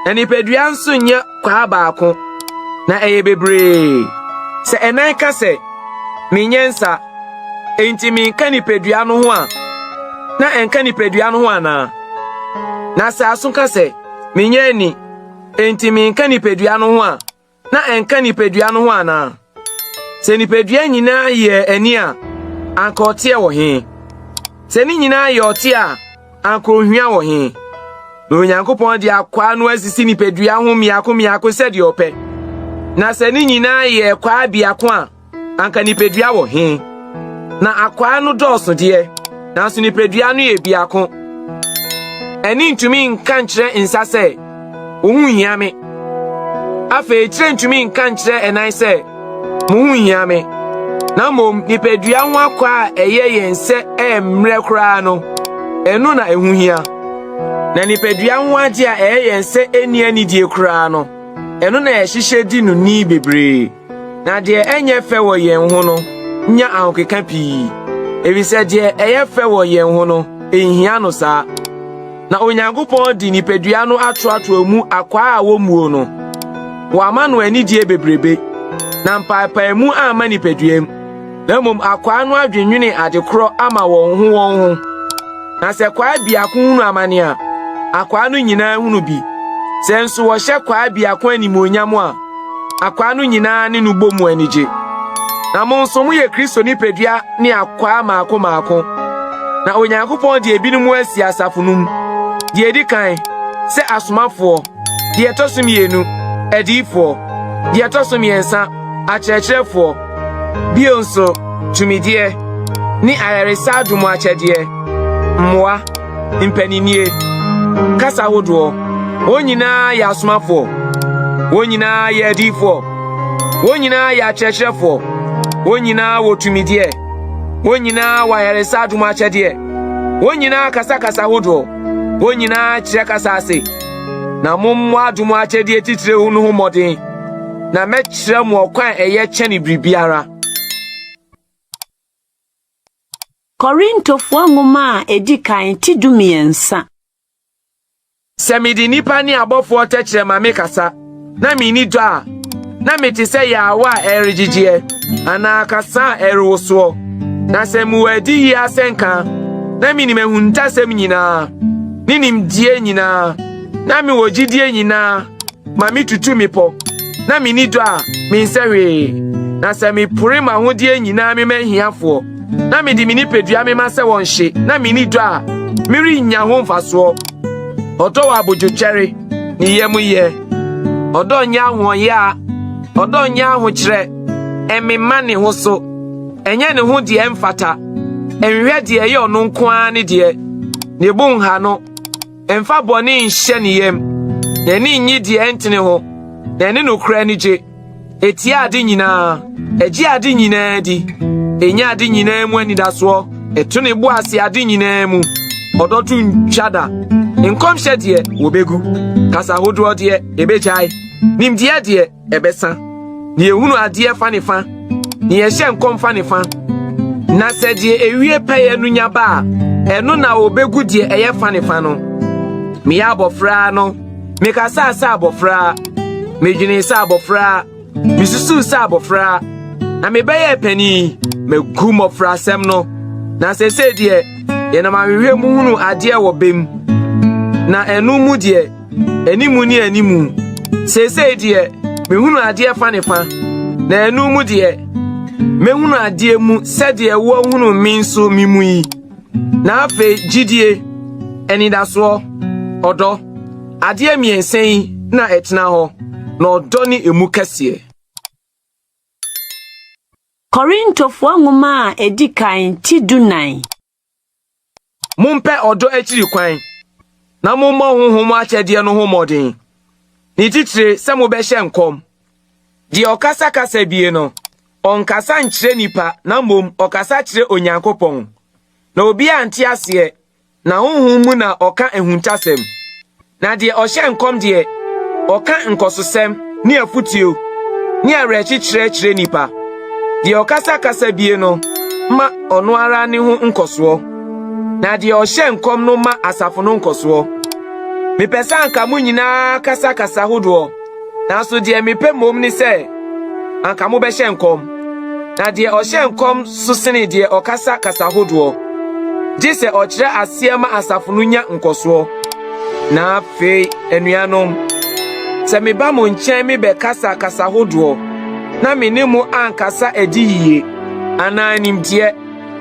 Na nipadua nso nyɛ kwaa baako na ɛyɛ bebree. Sɛ ɛnan ka sɛ menyensa enti menka nipadua no ho a na ɛnka nipadua no ho ana. Na sɛ aso ka sɛ menyɛ ani enti menka nipadua no ho a na ɛnka nipadua no ho ana. Sɛ nipadua nyinaa yɛ ani a anka ɔteɛ wɔ he. Sɛ ne nyinaa yɛ ɔte a anka ohia wɔ he. Na Onyankopɔn de akwaa no asisi nipadua ho miako sɛdeɛ ɔpɛ. Na sɛ ne nyinaa yɛ kwaa biako a anka nipadua wɔ he. Na akwaa no dɔɔso deɛ nanso nipadua no yɛ biako. Ɛni ntumi nka nkyerɛ nsa sɛ wo ho hia me. Afei kyerɛ ntumi nka nkyerɛ ɛnan sɛ mo ho hia me. Na mmom nipadua ho akwaa a ɛyɛ yɛn sɛ ɛmmerɛ koraa no ɛno na ɛho hia. Na nipadua ho agye a ɛyɛ yɛn sɛ ɛni anidie koraa no ɛno na yɛhyehyɛ di no ni bebree. Na deɛ ɛnyɛ fɛ wɔ yɛn ho no nya ahokeka pii. Ebisɛ deɛ ɛyɛ fɛ wɔ yɛn ho no ɛnhia no saa. Na Onyankopɔn di nipadua no atoatoa mu akwaa a wɔmuo no wɔama no anidie bebrebe na mpaapae mu ama nipadua mu. Na mmom akwaa no adwenwene adekorɔ ama wɔn ho. Na sɛ kwaa biako hunu amane a akwaa no nyinaa hunu bi. Sɛ nso wɔhyɛ kwaa biako animonyam a akwaa no nyinaa ne no bɔ mu anigye. Na mo nso mo yɛ Kristo nipadua ne akwaa maako. Na Onyankopɔn de ebinom asi asafo no mu. Deɛ edi kan sɛ asomafoɔ, deɛ ɛtɔ so mmienu adiyifoɔ, deɛ ɛtɔ so mmiɛnsa akyerɛkyerɛfoɔ, bio nso tumidie ne ayaresa adom akyɛdeɛ, mmoa, mpaninie, kasa hodoɔ. Wɔn nyinaa yɛ asomafoɔ, wɔn nyinaa yɛ adiyifoɔ, wɔn nyinaa yɛ akyerɛkyerɛfoɔ, wɔn nyinaa wɔ tumidie, wɔn nyinaa wɔ ayaresa adom akyɛdeɛ, wɔn nyinaa kasa hodoɔ. Wɔn nyinaa kyerɛ kasa ase. Na mommɔ adom akyɛdeɛ titire no ho mmɔden na mɛkyerɛ mo ɔkwan ɛyɛ kyɛne biribiara. Korintofo nwoma a edi kan ti dumiɛnsa. Sɛ mede nipa ne abɔfoɔ tɛkyerɛ ma me kasa na menni dɔ a na mete sɛ yɛawa a ɛregyegyeɛ anaa kasa a ɛrewosoɔ. Na sɛ mewɔ adi yi asɛnka na menim ahuntasɛm nyinaa ninim die nyina na me wogidie nyina ma me tutu me po na me nido a me nsehwe na se me pore ma hodie nyina me manhiafo na me di me nipadua me ma se won hye na me nido a me rinya ho mfaso odo wa abodwotwere ni yemu ye odo nya ho ya odo nya ho kire emi ma ne ho so enye ne ho de emfata enhwe de ye ono nko a ne de ne bu nha no emfa boni nhye ne yem na ni nyi de entene ho na ne no kra ni je eti ade nyina eji ade nyina di enya ade nyina mu anidaso etu ne bu ase ade nyina mu odotu ntwada nkom hye de wobegu kasa hodo de ebejai nim de ebesa ni ehunu ade fa ne fa ni ehye nkom fa ne fa na se de ewie peye nu nya ba enu na obegu de eye fa ne fa no me ya abofra no me kasa asa abofra me dwene sa abofra me susu sa abofra na me beye pani me gumofra sem no na se de ye na ma hwehwe mu hunu ade wo bem na enu mu de enimu ni enimu se de me hunu ade fa ne fa na enu mu de me hunu ade mu se de wo hunu mi nso mimu yi na afe gidie enidaso odo ade miensen na etena ho na odo ni emu kase Corinth nwoma a edikan ti dunan mumpe odo akiri kwan na mumma honhom akyede no ho modin ni titire se mo be hye nkom di okasa kasa bie no onkasa nkyire nipa na mom okasa kyire onyankopon na obi anti ase na honhom mu na oka ehuntasem na di ohye nkom de oka nkososem ni afutio ni arechi kyire nipa di okasa kasa bie no ma ono ara ne ho nkoso na di ohye nkom no ma asafo no nkoso mepesa anka mu nyina kasa hodo na so de mepe mom ni se anka mo be hye nkom na de ohye nkom so sene de okasa hodo dise okire asiema asafo no nya nkoso na afi enuanom se me ba mo nchen me be kasa hodo na me ne mu ankasa ediyiye ananim de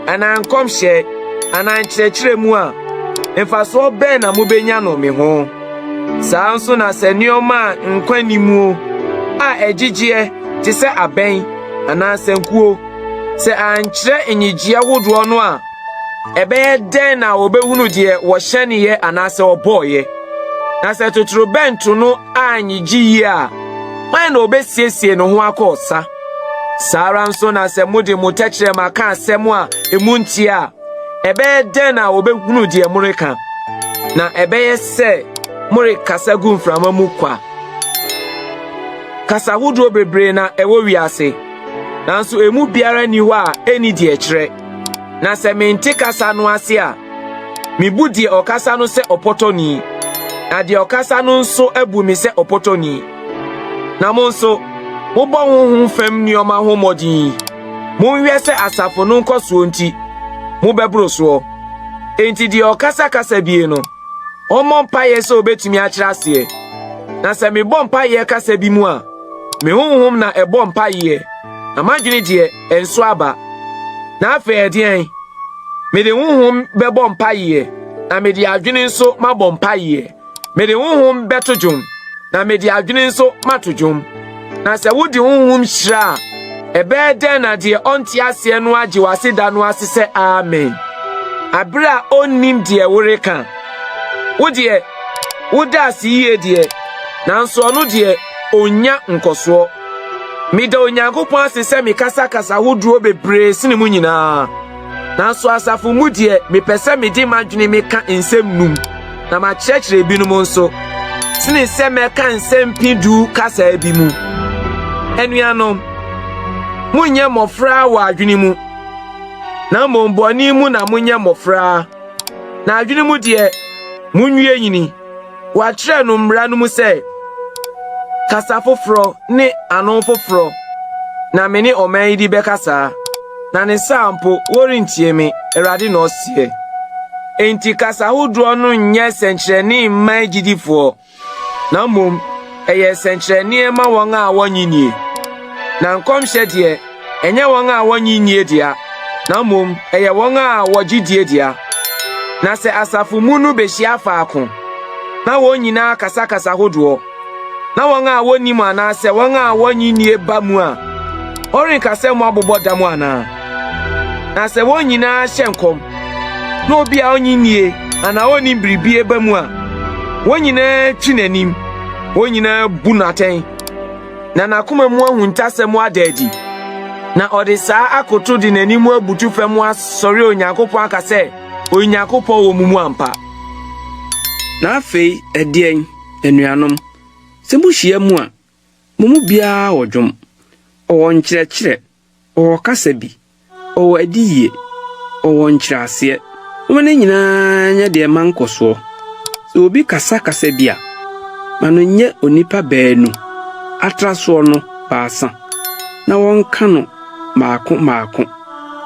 anankom hye anankyerɛkyerɛ mu a mfaso bɛn na mobenya no me ho saa nso na senioma nkwanimu a egigye te sɛ abɛn anasankuo sɛ ankyerɛ enyigie hodoɔ no a ɛbɛyɛ den na obehunu de wɔhyɛneyɛ anasɛ ɔbɔɔyɛ na sɛ totoro bɛnto no anyigye a man na obesiesie no ho akɔsa sara nso na sɛ mode motekyerɛ maka asɛm a emu ntia ebe den na obehunu de mureka na ebe se mureka gu mframa mu kwa kasa hudo bebre na ewo wiase nanso emu biara ni ho a eni de ekire na se mente kasa no ase a mibu de okasa no se opotoni na de okasa no nso abu mi se opotoni na mo nso mo bo honhom fam ni oma ho modin mo nwie se asafo no nkoso nti mu bebro so enti di okasa bie no omo mpaye se obetumi akira ase na se me bom mpaye kasa bi mu a me honhom na ebo mpaye na madwene de enso aba na afa edien me de honhom bebo mpaye na me de adwene nso mabom mpaye me de honhom betojum na me de adwene nso matojum na se wodi honhom hyira ebe den na de onti ase no age wase da no ase se amen abra onnim de woreka wode woda ase yie de nanso ono de onya nkoso mi da onyankopon ase se mi kasa hoduo bebre sine mu nyina nanso asafo mu de mi pese mi di madwene mi ka ensem num na ma kyerɛkyerɛ binum nso sine se me ka ensem pidu kasa bi mu enuanom munye mofra wa adwene mu na momboni mu na munye mofra na adwene mu de munwie nyini wa kyerɛ no mmra no mu sɛ kasa foforo ne ano foforo na me ne oman di bekasa na ne sampo worintie me erade na osie enti kasa hodro no nyɛ sɛnkyerɛne mma gyidifoɔ na mmom ɛyɛ sɛnkyerɛne ma wɔn a wɔnyinie na nkɔmhyɛ deɛ ɛnyɛ wɔn a wɔnyinie dia na mmom ɛyɛ wɔn a wɔgyidie dia na sɛ asafo mu no behyia faako na wɔn nyinaa kasa hodro na wɔn a wɔnim anaasɛ wɔn a wɔnyinie ba mu a ɔrenkasa mu abobɔ da mu anaa na sɛ wɔn nyinaa hyɛ nkɔm na obi a onyinie ana oni biribi eba mu a wɔn nyinaa twi n'anim wɔn nyinaa bu n'atɛn na n'akoma mu ahuntasɛm adaadi na ɔde saa akoto de n'anim abutu fam asɔre Onyankopɔn aka sɛ Onyankopɔn wɔ mu mu ampa na afei ɛdeɛn anuanom sɛ muhyia mu a mu biara wɔ dwom ɔwɔ nkyerɛkyerɛ ɔwɔ kasa bi ɔwɔ adiyie ɔwɔ nkyerɛaseɛ wɔn nyinaa nyɛ deɛ man kɔsoɔ sɛ obi kasa bi a ma no nyɛ onipa baanu atrasoɔ no baasa na wɔnka no maako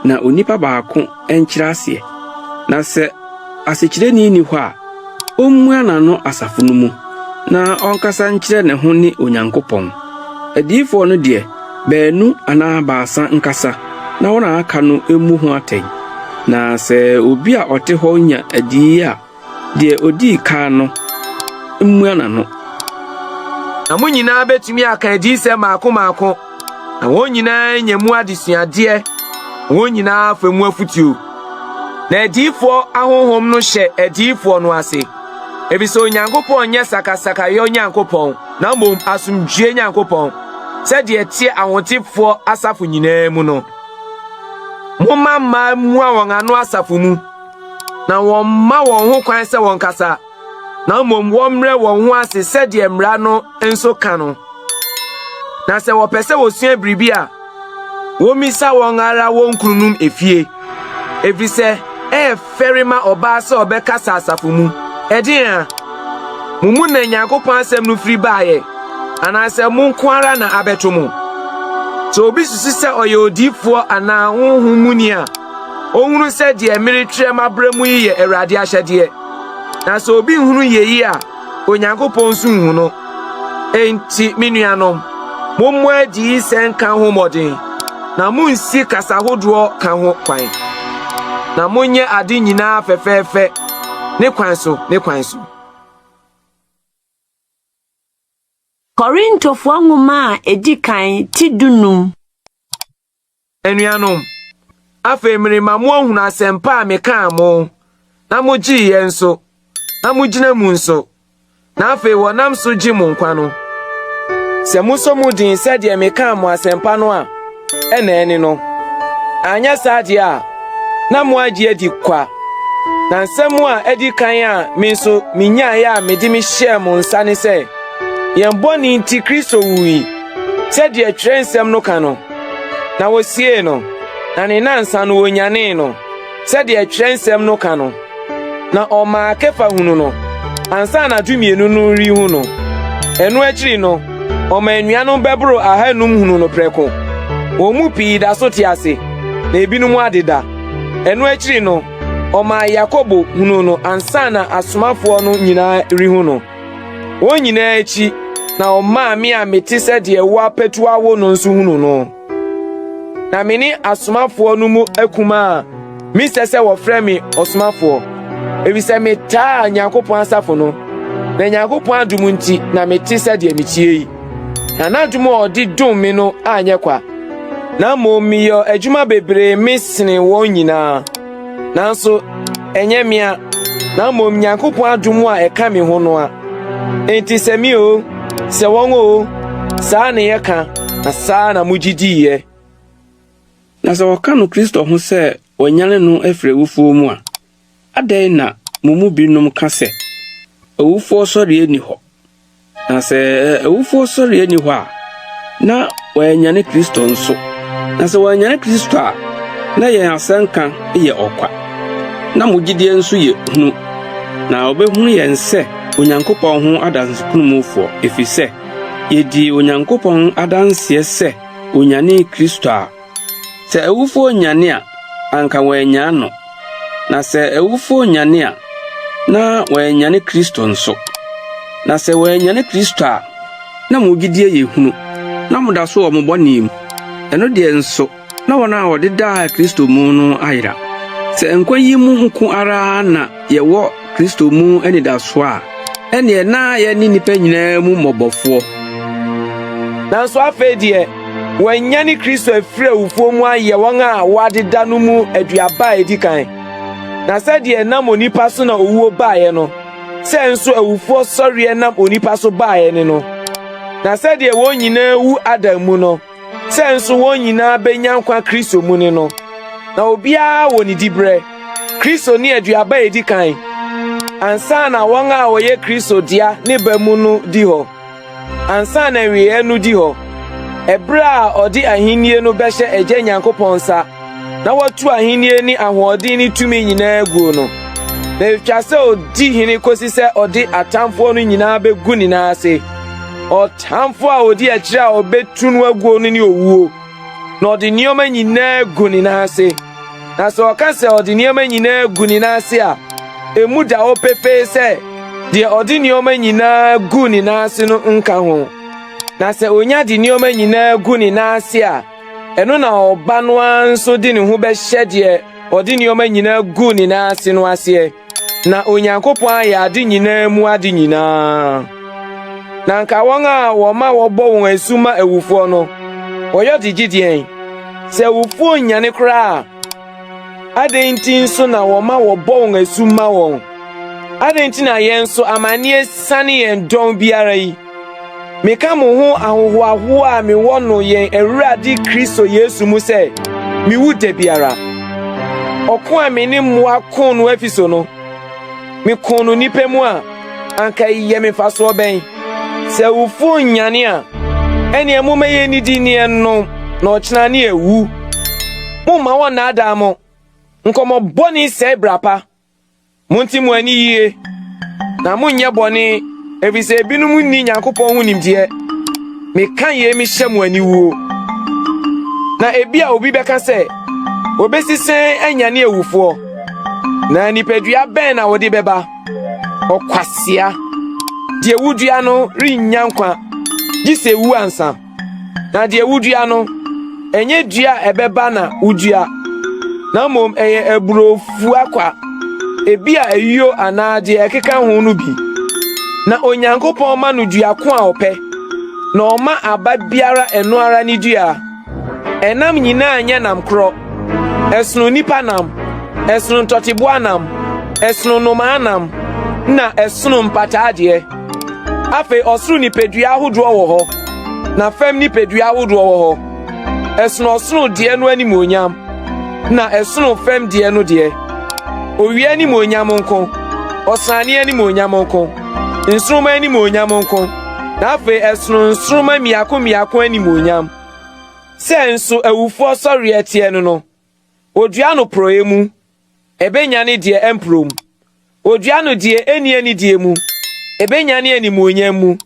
na onipa baako nkyerɛaseɛ na sɛ asekyerɛni ni hɔ a ɔmmua n'ano asafo no mu na ɔnkasa nkyerɛ ne ho ne Onyankopɔn adiyifoɔ no deɛ baanu anaa baasa nkasa na wɔn a aka no emu ho atɛn na sɛ obi a ɔte hɔ nya adiyi a deɛ odi ka no mmua n'ano na mo nyinaa betumi aka adiyisɛ maako na wɔn nyinaa nya mu adesuadeɛ wɔn nyinaa fa mu afutio na adiyifoɔ ahohom no hyɛ adiyifoɔ no ase ebisɛ Onyankopɔn nyɛ sakasaka yɛ Onyankopɔn na mmom asomdwie Nyankopɔn sɛdeɛ tie ahotefoɔ asafo nyinaa mu no momma mmaa mua wɔn ano asafo mu na wɔn ma wɔn ho kwan sɛ wɔn kasa na mmom wɔmmerɛ wɔn ho ase sɛdeɛ mmara no nso ka no na sɛ wɔpɛ sɛ wɔsua biribi a wɔmmisa wɔn ara wɔn kununum efie efisɛ ɛyɛ fɛre ma ɔbaa sɛ ɔbɛkasa asafo mu ɛdeɛn a mumu na Nyankopɔn asɛm no firi baayɛ anaasɛ mo nko ara na abɛto mo sɛ obi susu sɛ ɔyɛ odiyifoɔ anaa honhom mu ni a ohunu sɛ deɛ meretrɛ mabrɛ mu yi yɛ Awurade ahyɛdeɛ na sɛ obi nhunu yeyi a Onyankopɔn nso nhunu no enti me nuanom mommo adiyi sɛ nka ho mmɔden na munsi kasa hodroɔ ka ho kwan na monyɛ ade nyinaa fɛfɛɛfɛ ne kwan so Korintofoɔ nwoma a edi kan ti dunum. Anuanom, afei mmerema mo ahunu asɛmpa a meka mo na mo gye yɛn nso na mo gyina mu nso na afei wɔnam so gye mo nkwa no sɛ mo so mo din sɛdeɛ meka mo asɛmpa no a ɛna ɛne no anya saa deɛ a na mo agye adi kwa na nsɛm a edi kan a me nso minyaeɛ a mede me hyɛ mo nsa ne sɛ yɛn bɔne nti Kristo wuyi sɛdeɛ twerɛ nsɛm no ka no na wosie no na ne nansa no wonyanee no sɛdeɛ twerɛ nsɛm no ka no na ɔmaa Kefa hunu no ansa na dumienu no rihu no ɛno akyiri no ɔmaa anuanom bɛboro 200 hunu no prɛko wɔn mu pii da so te ase na ebinom adeda ɛno akyiri no ɔmaa Yakobo hunu no ansa na asomafoɔ no nyinaa rihu no wɔn nyinaa akyi na ɔmaa me a mete sɛdeɛ wo apetua wo no nso hunu no na me ne asomafoɔ no mu akuma a misɛ sɛ wɔfrɛ me ɔsomafoɔ ebisɛ metaa Nyankopɔn asafo no na Nyankopɔn adom nti na mete sɛdeɛ metie yi na n'adom a ɔde dom me no anyɛ kwa na mmom meyɛ adwuma bebree mesene wɔn nyinaa nanso ɛnyɛ mea na mmom Nyankopɔn adom a ɛka me ho no a enti sɛ mi o sɛ wɔn o saa ne yɛka na saa na mugyidiiɛ na sɛ wɔka no Kristo ho sɛ wɔnyane no afiri awufoɔ mu a adɛn na mumu binom ka sɛ awufoɔ sɔre ni hɔ na sɛ awufoɔ sɔre ni hɔ a na wɔanyane Kristo nso na sɛ wɔanyane Kristo a na yɛn asɛnka yɛ ɔkwa na mugyidie nso yɛ hunu na obehunu yɛn sɛ Onyankopɔn ho adansekunumufoɔ efisɛ yɛdi Onyankopɔn adanseɛ sɛ onyane Kristo a sɛ awufoɔ nyane a anka wɔanya no Na se ewufo nyane a na wanyane Kristo nso. Na se wanyane Kristo a na mogidie ye hunu. Na moda so wo bɔnem. Eno de nso na wona wode da Kristo mu no ayira. Se nkwa yi mu nko ara na ye wo Kristo mu anida so a ene na ye ni nipa nyina mu mobofo. Nanso afa die wanyane Kristo afiri awufo mu aye won a wadeda no mu aduaba edikan. Na se die nam onipa so na owuo baaye no. Se nso awufo sɔre nam onipa so baaye ne no. Na se die won nyina wu Adam mu no. Se nso won nyina benya nkwa Kristo mu ne no. Na obia wɔ ne dibre. Kristo ni aduaba edikan. Ansa na won a wɔyɛ Kristo dia ne ba mu no di hɔ. Ansa na wiye no di hɔ. Ebra a ɔde ahennie no bɛhyɛ Agya Nyankopɔn nsa. Na watu ahennie ni ahoɔden ni tumi nyinaa gu no. Na etwa sɛ odi hene kosi sɛ ɔde atamfo no nyinaa begu ne n'ase. Ɔtamfo a odi akyire a ɔbetu no agu no ni owuo. Na ɔde nneɛma nyinaa gu ne n'ase. Na sɛ ɔka sɛ ɔde nneɛma nyinaa gu ne n'ase a emu da ɔpefee sɛ deɛ ɔde nneɛma nyinaa gu ne n'ase no nka ho. Na sɛ onya de nneɛma nyinaa gu ne n'ase a eno na ɔba no anso de ne ho bɛhyɛ deɛ ɔde nneɛma nyinaa gu ne n'ase no ase. Na Onyankopɔn ayɛ ade nyinaa mu ade nyinaa. Na nka wɔn a wɔma wɔbɔ wɔn asuma awufoɔ no wɔyɛ de gidien. Sɛ awufoɔ nyane koraa ade nti nso na wɔma wɔbɔ wɔn asuma wɔn. Ade nti na yɛn nso amane sane yɛn dɔn biara yi. Meka mo ho ahohoaho a me wɔ no yɛn Awurade Kristo Yesu mu sɛ me wu da biara. Ɔko a me ne mmoa ko no afiso no. Me ko no nipa mu a anka yɛ me fa so bɛn. Sɛ wufo nyane a ɛne mo mɛyɛ ni di ne no na ɔkyena ne ewu. Mo ma wɔ na ada mo. Nkɔmɔ bɔne sɛ brapa. Monti mo ani yie. Na mo nyɛ bɔne efisɛ ebinom ni Nyankopɔn ho nimdeɛ. Me kan ye mi hyɛ mo ani wuo. Na ebi a obi bɛka sɛ obesisen anyane ewufoɔ. Na nipadua bɛn na wode bɛba. Ɔkwasea. Die wudua no rinnya nkwa. Gise wu ansa. Na die wudua no enye dua ɛbɛba na wudua. Na mom ɛyɛ aburofu akwa. Ebi a ayuo anaa de ɛkeka ho no bi. Na Onyankopɔn ma no dua ko a ɔpɛ. Na ɔma aba biara eno ara ni dua. Enam nyinaa nyɛ nam korɔ. Ɛsono nipa nam, ɛsono ntɔteboa nam, ɛsono noma nam, na ɛsono mpataade. Afei ɔsoro nipadua ahodoɔ wɔ hɔ. Na fam nipadua ahodoɔ wɔ hɔ. Ɛsono ɔsoro deɛ no animonyam, na ɛsono fam deɛ no deɛ. Owia animonyam nko, ɔsrane animonyam nko, nsoroma animonyam nko. Na afei ɛsono nsoroma miako animonyam. Sɛ nso awufoɔ sɔre ɛteɛ no. Odua no proe mu, ebenya ne deɛ emprom. Odua no deɛ eni deɛ mu, ebenya ne animonyam mu.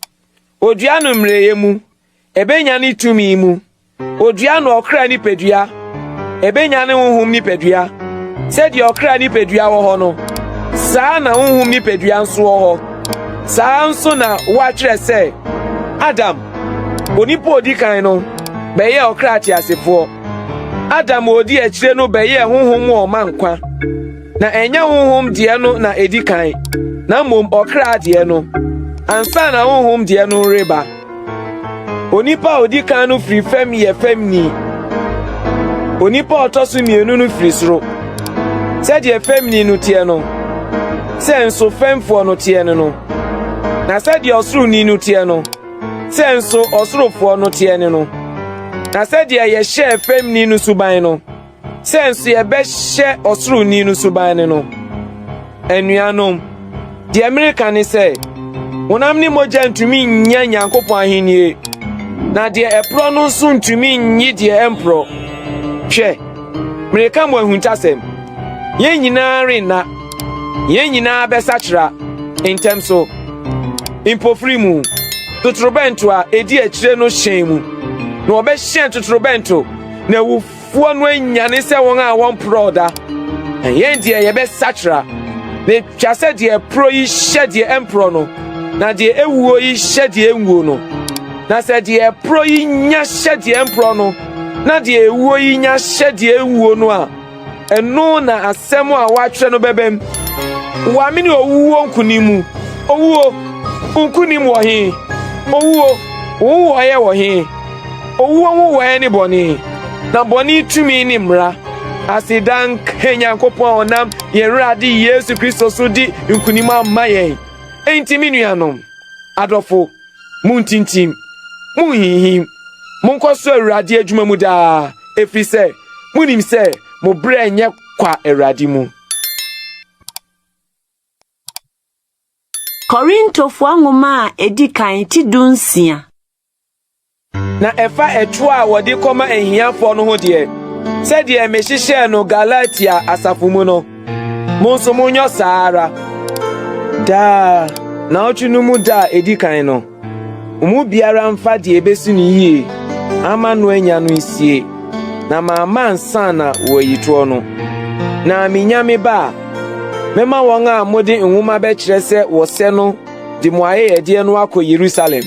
Odua no mmereye mu, ebenya ne tumi mu. Odua no ɔkra nipadua, ebenya ne honhom nipadua. Sɛ deɛ ɔkra nipadua wɔ hɔ no, saa na honhom nipadua nso wɔ hɔ. Saa nso na wɔatwerɛ sɛ Adam, onipa odi kan no, bɛyɛ ɔkra atiasefoɔ. Adam odi akyire no bɛyɛ honhom wɔ mankwa. Na ɛnya honhom deɛ no na edi kan. Na mmom ɔkra deɛ no. Ansa na honhom deɛ no reba. Onipa odi kan no firi fam yɛ fam ni. Onipa ɔtɔ so mmienu no firi soro. Sɛ deɛ fam ni no teɛ no. Sɛ nso famfoɔ no teɛ no. Na sɛ deɛ ɔsoro ni no teɛ no. Sɛ nso ɔsorofoɔ no teɛ no. Na sɛ deɛ yɛhyɛ fam ni no suban no. Sɛ nso yɛbɛhyɛ ɔsoro ni no suban no. Anuanom, deɛ Amerika ne sɛ wonam ne mogya ntumi nya Nyankopɔn ahennie. Na deɛ ɛporɔ no nso ntumi nyi deɛ ɛmporɔ. Hwɛ, Amerika mo ahuntasɛm. Yɛn nyinaa renna. Yɛn nyinaa bɛsakyera. Ntɛm so. Impofiri mu. Totorobɛnto a edi akyire no hyɛn mu. Na ɔbɛhyɛn totorobɛnto. Na wufuo no anyane sɛ wɔn a wɔmporɔ da. Yen die ye be satra. Ne twase die pro yi hye die empro no. Na die ewuo yi hye die enwuo no. Na se die pro yi nya hye die empro no. Na die ewuo yi nya hye die enwuo no a. Eno na asem a watwe no bebem. Wa mini owuo nkunimu. Owuo nkunimu wo he. Owuo ye wo he. Owuo wo ye ni boni. Na boni tumi ni mra. Asidan Kenyankopon onam yeradi Yesu Kristo so di nkunima mayen. Enti minuanom. Adofo muntintim. Munhihim. Munkoso awurade adwuma mu da. Efri se munim se mo bre nye kwa awurade mu. Corinth nwoma edi kan ti dunsia. Na efa etu a wodi koma ehiafo no ho de. Se de me hihye no Galatia asafo mu no. Monso munyo saara. Da na otunu mu da edi kan no. Umu biara mfa de ebesu ni yie. Ama no anya no isie. Na mama nsa na wo yito no. Na minyame ba. Mema won a mode nwoma be kire se wo se no di mo aye ede no akọ Jerusalem.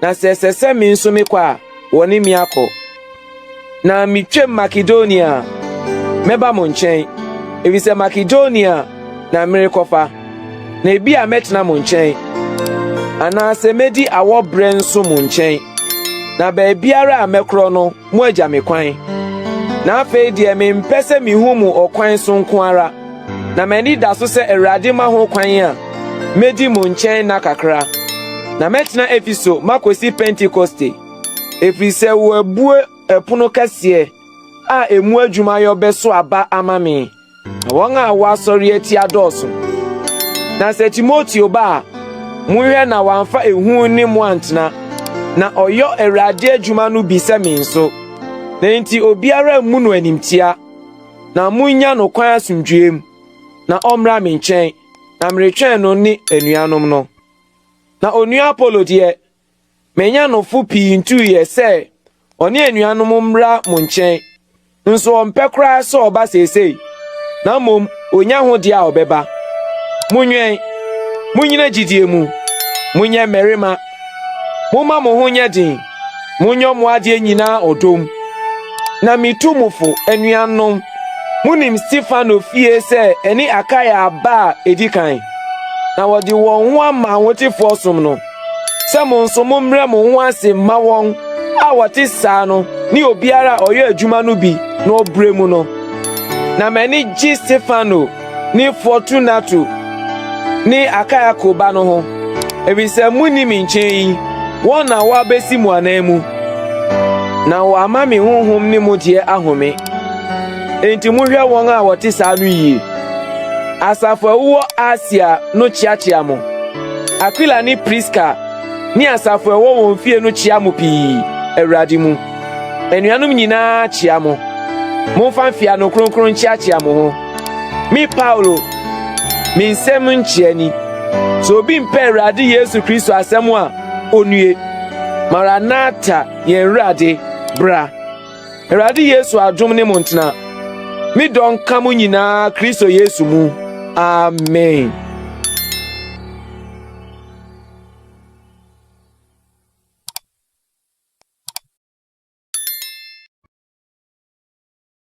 Na sesese mi nso me kwa woni mi akọ. Na mitwe Makedonia meba mo nchen. Ebise Makedonia na merekofa. Na ebi a metna mo nchen. Ana se medi awo bre nso mo nchen. Na ba biara a mekro no mo agya me kwan. Na afei de me mpese mi hu mu okwan so nko ara. Na mani da so se Awurade ma ho kwan a medi mo nchen na kakra. Na metna Efiso makosi Pentecoste. Efri se wo abue epono kase a emu adwuma yo beso aba amame. Na won a wasori ati adoso. Na se Timoteo ba muhwe na wamfa ehu ni mu antena. Na oyo Awurade adwuma no bi se me nso. Na enti obiara mu no animtia. Na munya no kwan asomdwem. Na omra me nchen. Na mretwen no ni anuanom no. Na onua Apollo de menya no fu pi ntu ye se oni anuanom mra mo nchen. Nso ompekra so oba sesei. Na mom onya ho de a obeba. Munwen munyina gidie mu. Munye merima. Muma mo ho nya din. Munyo mo ade nyina odom. Na mitumufo anuanom. Munim Stefano fie se eni akaya aba edikan. Na wodi won ho ama wotifo som no. Se mo nso mo mre mo ho ase ma won a wote saa no ni obiara oyo adwuma no bi na obre mu no. Na mani G Stefano ni Fortunato ni akaya koba no ho. Ebi se munim nchen won na wa besi mu anamu. Na wa ama me honhom ni mo de ahome. Enti muhwe won a wote saa no yie. Asafo wo Asia no chiachia mo. Aquila ni Prisca ni asafo wo won fie no chia mo pi Awurade mu. Enuanum nyina chia mo. Momfa fia no kronkron chiachia mo ho. Mi Paulo mi nsem nchiani. So obi mpa Awurade Yesu Kristo asem a onue. Maranatha ye Awurade bra. Awurade Yesu adom ne mo ntena. Mi don kamu nyina Kristo Yesu mu. Amen.